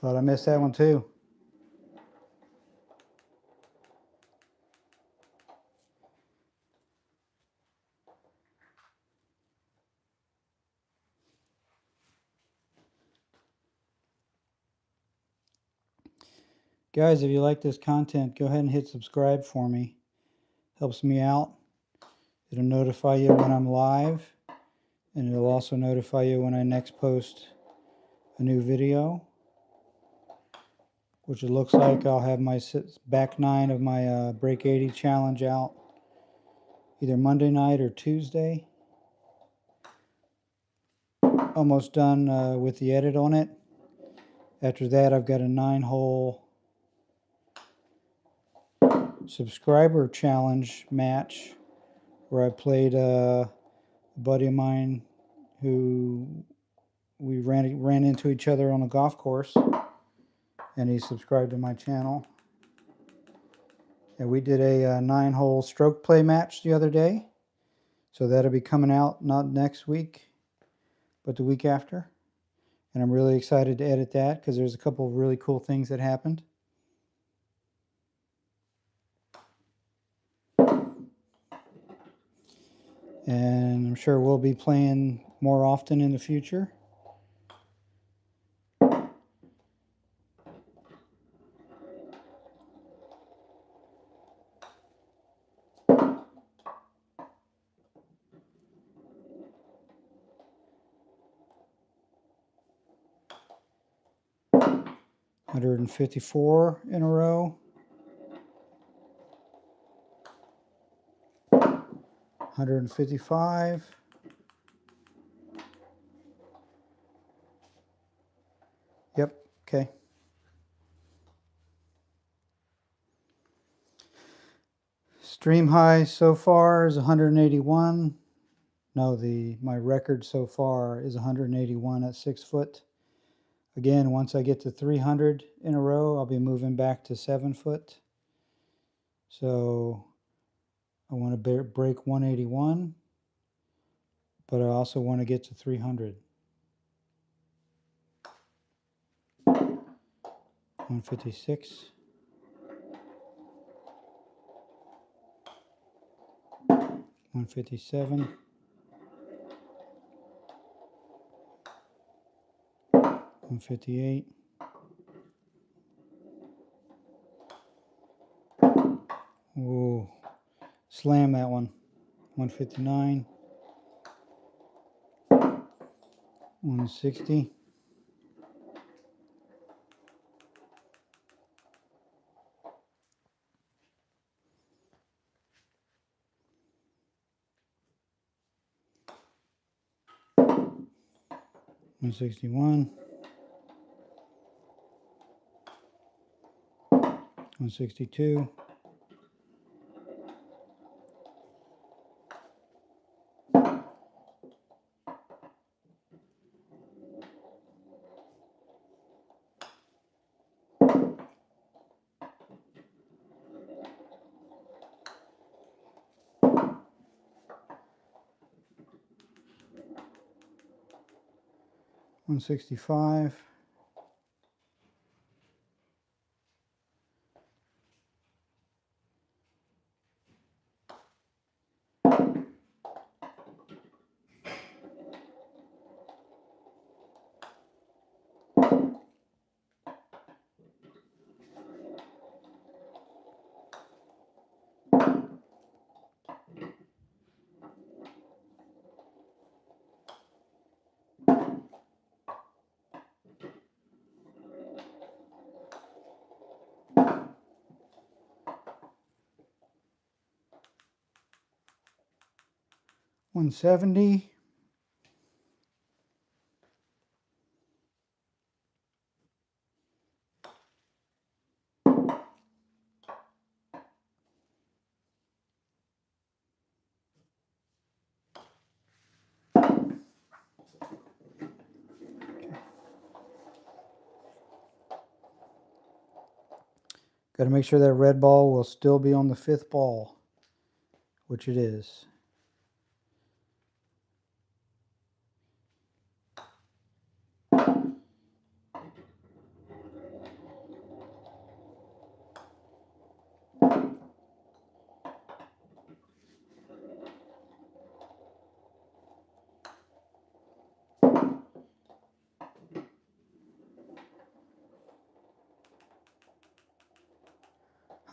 Thought I missed that one too. Guys, if you like this content, go ahead and hit subscribe for me. Helps me out. It'll notify you when I'm live, and it'll also notify you when I next post a new video, which it looks like I'll have my back 9 of my Break 80 challenge out either Monday night or Tuesday. Almost done with the edit on it. After that, I've got a 9-hole subscriber challenge match where I played a buddy of mine who we ran into each other on a golf course, and he subscribed to my channel. And we did a 9-hole stroke play match the other day, so that'll be coming out not next week but the week after, and I'm really excited to edit that because there's a couple of really cool things that happened. And I'm sure we'll be playing more often in the future. $154 in a row. 155. Yep, okay. Stream high so far is 181. No, my record so far is 181 at 6 foot. Again, once I get to 300 in a row, I'll be moving back to 7 foot. So I want to break 181, but I also want to get to 300. 156. 157. 158. Ooh, slam that one. 159. 160. 161. 162. 1 165. 170. 'Got to make sure that red ball will still be on the 5th ball, which it is.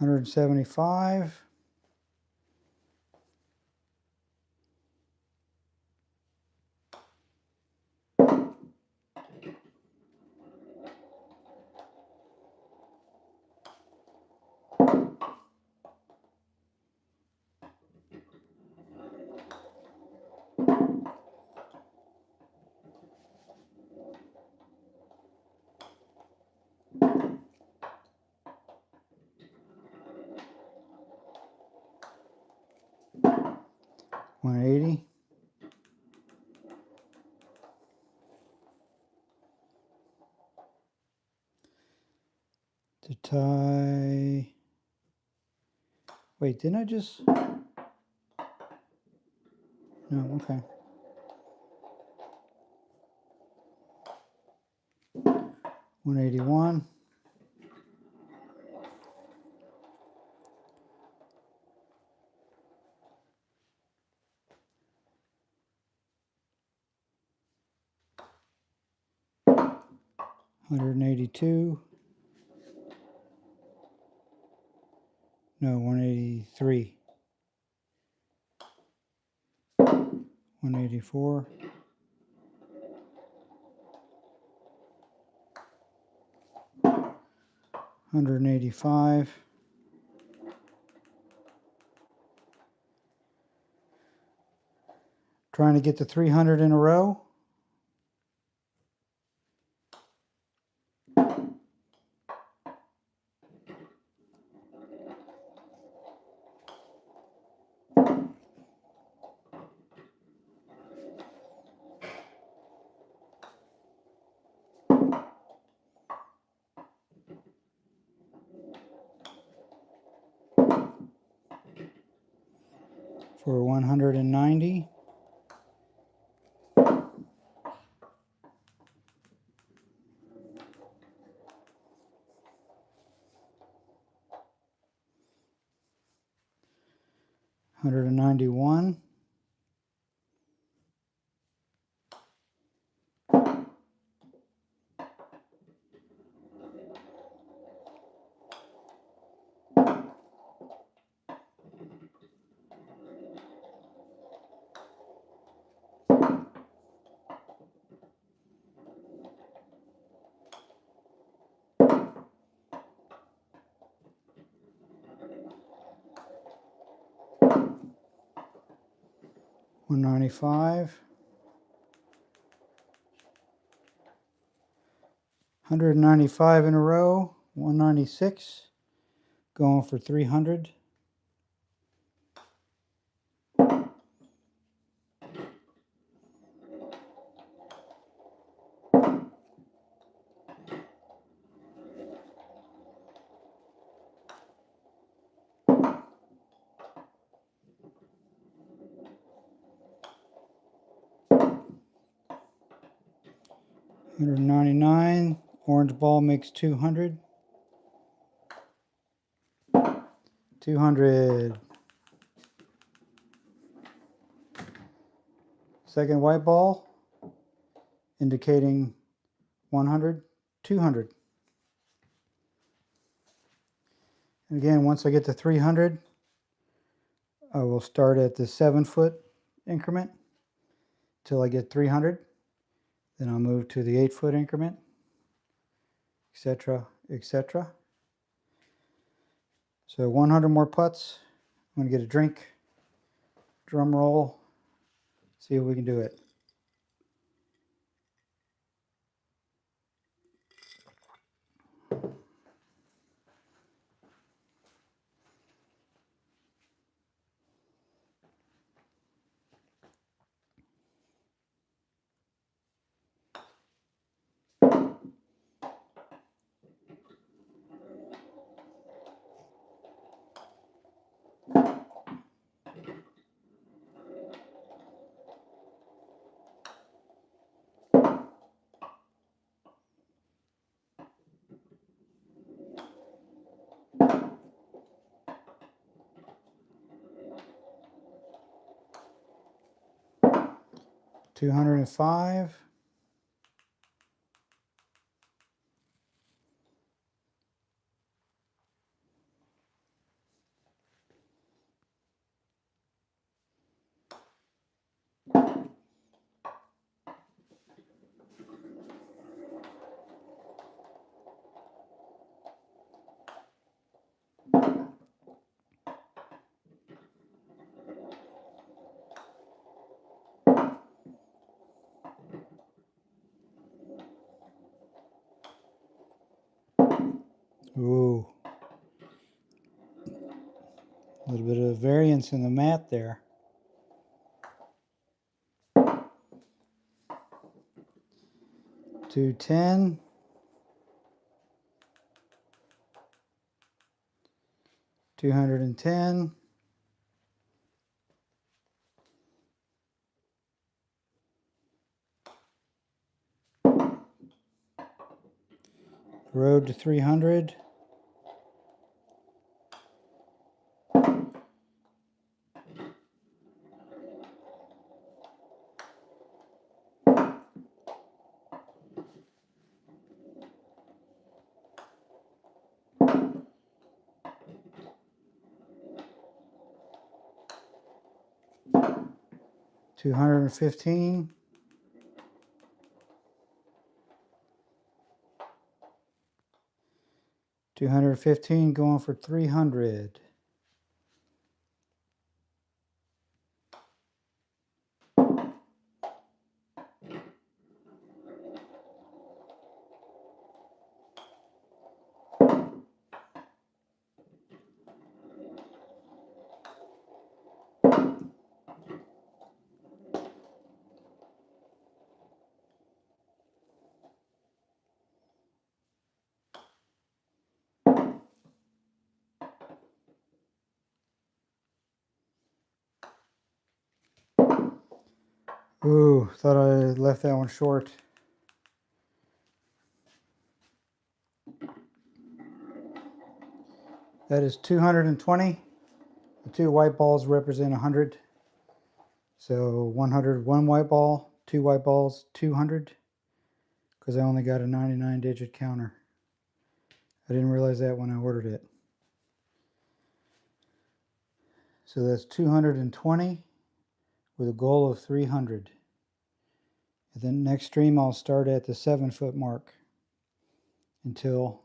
$175. 180. To tie. Wait, didn't I just? No, okay. 181. 182. No, 183. 184. 185. 'Trying to get to 300 in a row. For 190. 191. 195. 195 in a row. 196. Going for 300. 197. 199. Orange ball makes 200. 200. Second white ball, indicating 100, 200. And again, once I get to 300, I will start at the 7-foot increment till I get 300. Then I'll move to the 8-foot increment, etc., etc. So 100 more putts. I'm going to get a drink, drum roll, see if we can do it. $205. Ooh, a little bit of variance in the mat there. 210. 210. Road to 300. 215. 215 going for 300. Ooh, thought I left that one short. That is 220. The two white balls represent 100. So 100, one white ball, two white balls, 200. Because I only got a 99-digit counter. I didn't realize that when I ordered it. So that's 220 with a goal of 300. And then next stream I'll start at the 7-foot mark until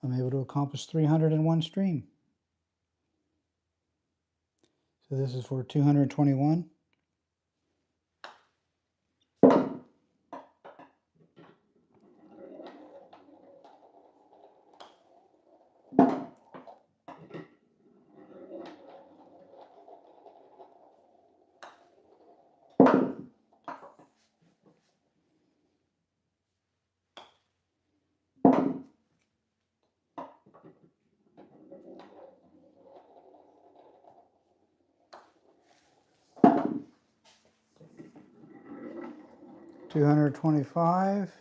I'm able to accomplish 300 in one stream. So this is for 221. 225.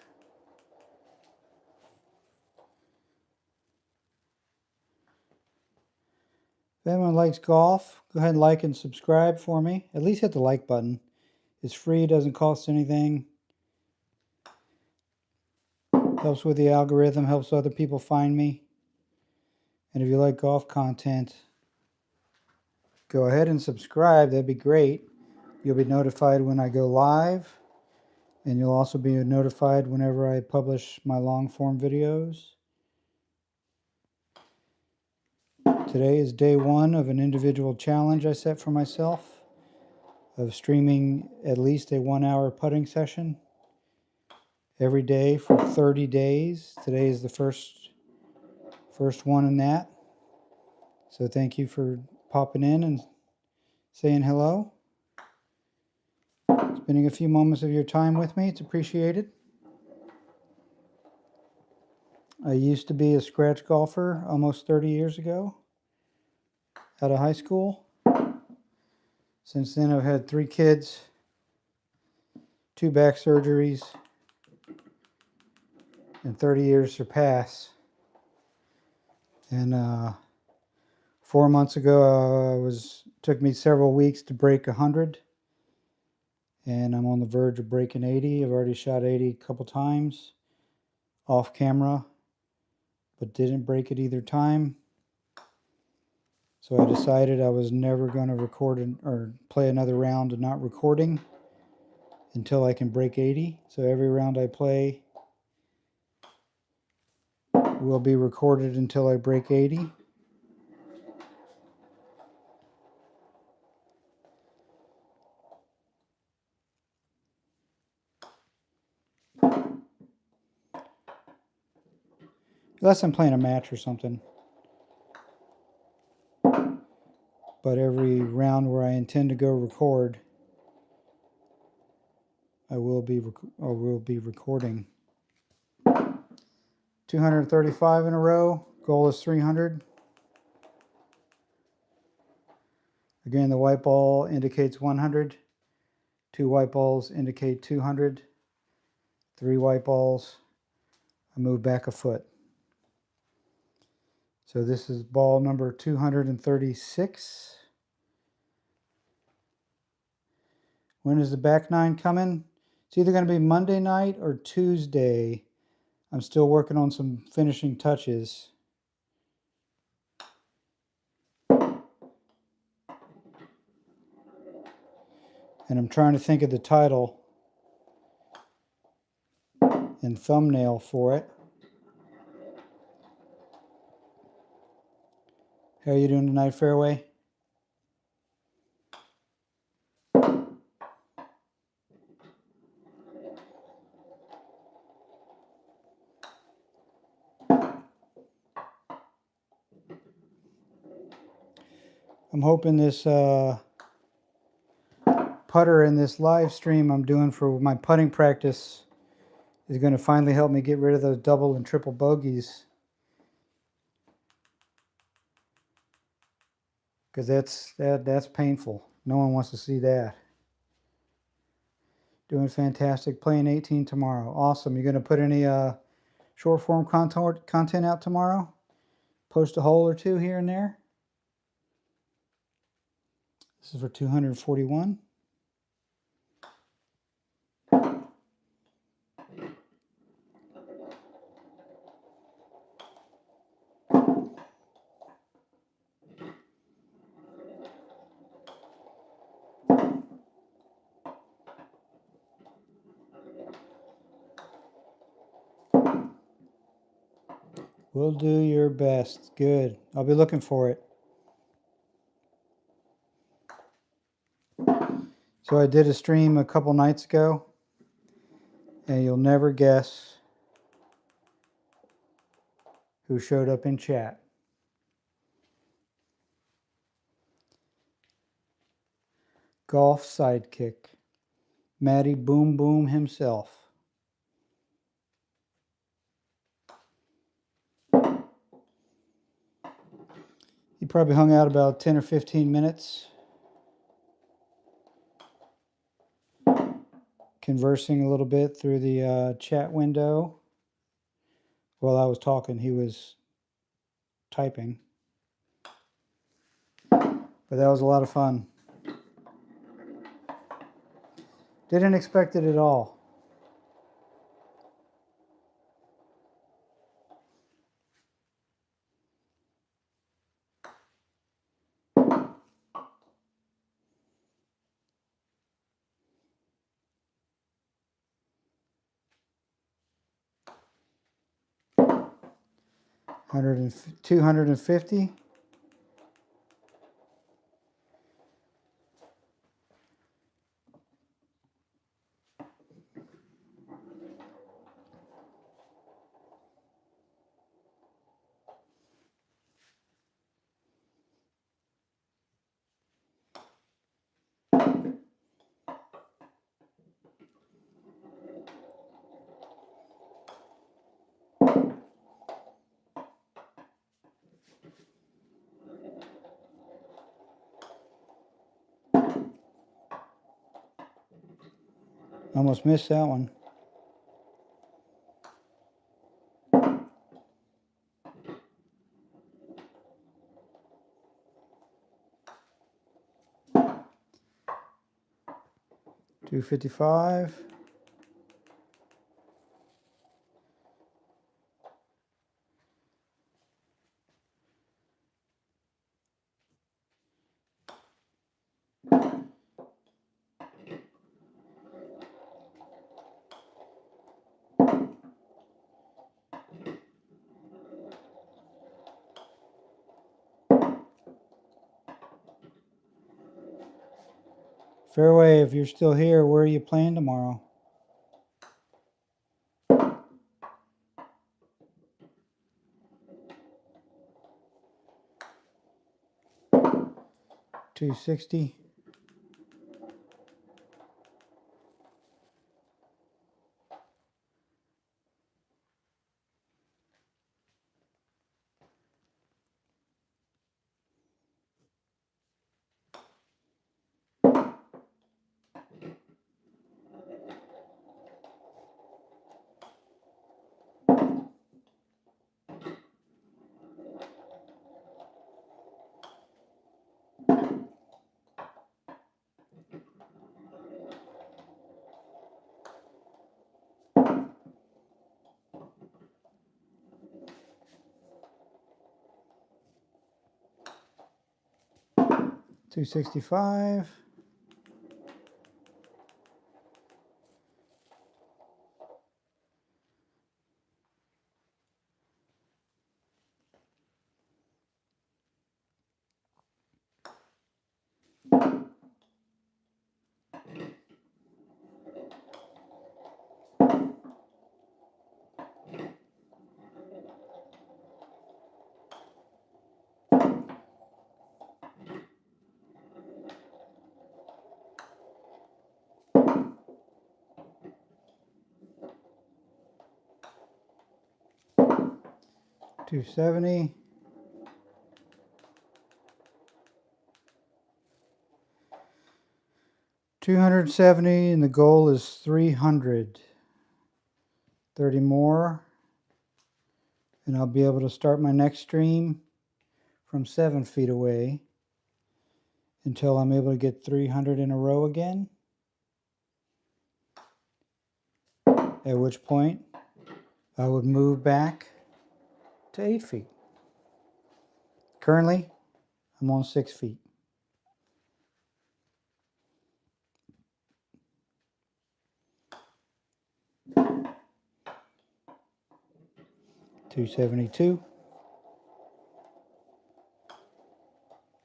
If anyone likes golf, go ahead and like and subscribe for me. At least hit the like button. It's free, doesn't cost anything. Helps with the algorithm, helps other people find me. And if you like golf content, go ahead and subscribe. That'd be great. You'll be notified when I go live. And you'll also be notified whenever I publish my long form videos. Today is day 1 of an individual challenge I set for myself of streaming at least a 1-hour putting session every day for 30 days. Today is the first one in that. So thank you for popping in and saying hello. Spending a few moments of your time with me. It's appreciated. I used to be a scratch golfer almost 30 years ago out of high school. Since then, I've had 3 kids, 2 back surgeries, and 30 years surpass. And 4 months ago, took me several weeks to break 100, and I'm on the verge of breaking 80. I've already shot 80 a couple times off camera, but didn't break it either time. So I decided I was never going to record or play another round of not recording until I can break 80. So every round I play will be recorded until I break 80. Unless I'm playing a match or something. But every round where I intend to go record, I will be recording. 235 in a row. Goal is 300. Again, the white ball indicates 100. 2 white balls indicate 200. 3 white balls, I move back a foot. So this is ball number 236. When is the back 9 coming? It's either going to be Monday night or Tuesday. I'm still working on some finishing touches. And I'm trying to think of the title and thumbnail for it. How are you doing tonight, Fairway? I'm hoping this putter in this live stream I'm doing for my putting practice is going to finally help me get rid of those double and triple bogeys. Because that's painful. No one wants to see that. Doing fantastic. Playing 18 tomorrow. Awesome. You going to put any short form content out tomorrow? Post a hole or 2 here and there? This is for 241. We'll do your best. Good. I'll be looking for it. So I did a stream a couple nights ago, and you'll never guess who showed up in chat. Golf sidekick, Matty Boom Boom himself. He probably hung out about 10 or 15 minutes. conversing a little bit through the chat window. While I was talking, he was typing. But that was a lot of fun. Didn't expect it at all. $250. Almost missed that one. $255. Fairway, if you're still here, where are you playing tomorrow? $260. $265. $270. $270, and the goal is 300. 30 more, and I'll be able to start my next stream from 7 feet away until I'm able to get 300 in a row again. At which point I would move back to 8 feet. Currently, I'm on 6 feet. $272.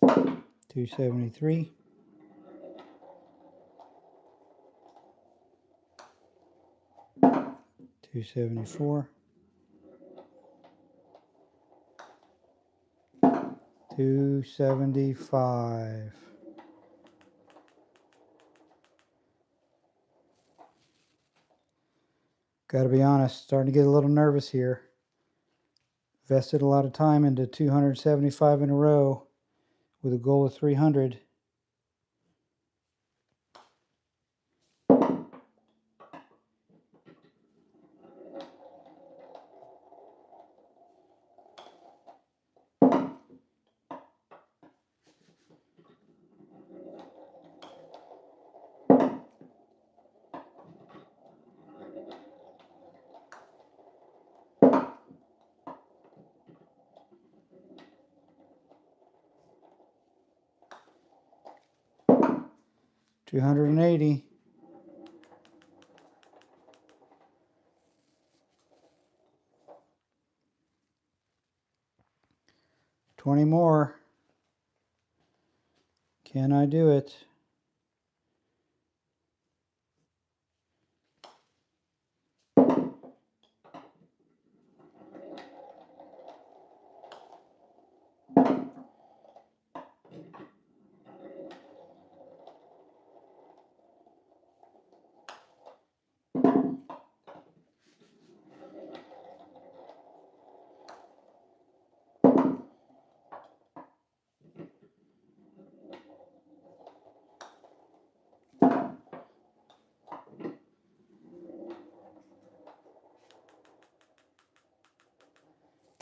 $273. $274. $275. Gotta be honest, starting to get a little nervous here. Invested a lot of time into 275 in a row with a goal of 300. 280. $20 more. Can I do it?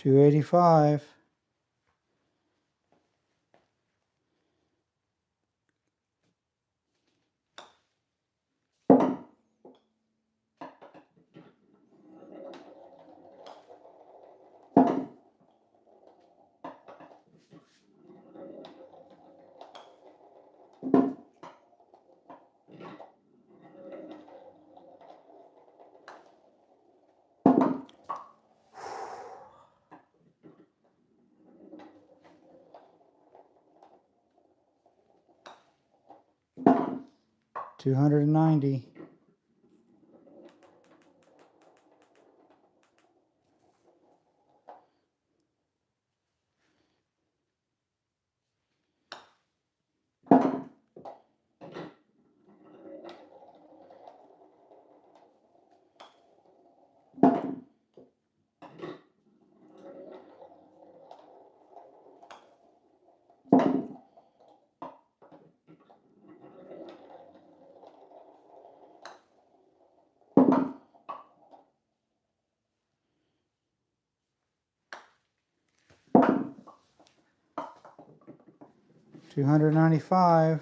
$285. $290. $295.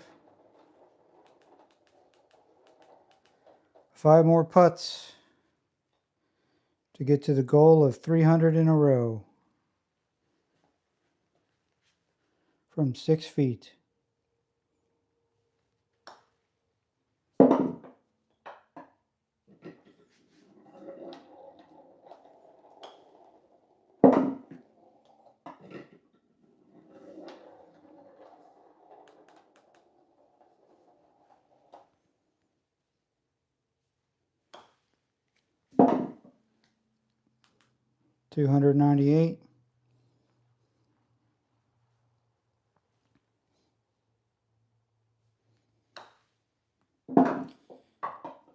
5 more putts to get to the goal of 300 in a row from 6 feet. $298.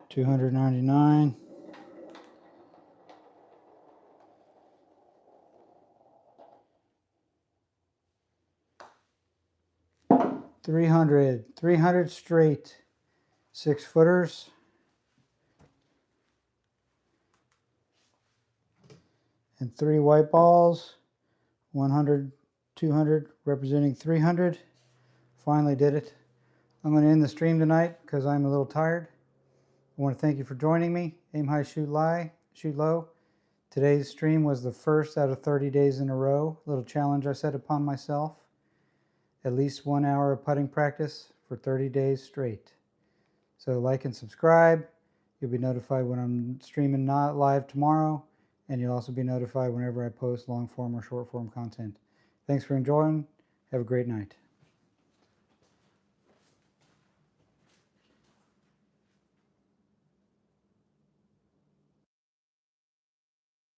$299. $300 straight 6-footers. And 3 white balls, 100, 200, representing 300. Finally did it. I'm going to end the stream tonight because I'm a little tired. I want to thank you for joining me. Aim high, shoot low. Today's stream was the first out of 30 days in a row. Little challenge I set upon myself. At least 1 hour of putting practice for 30 days straight. So like and subscribe. You'll be notified when I'm streaming not live tomorrow. And you'll also be notified whenever I post long form or short form content. Thanks for enjoying. Have a great night.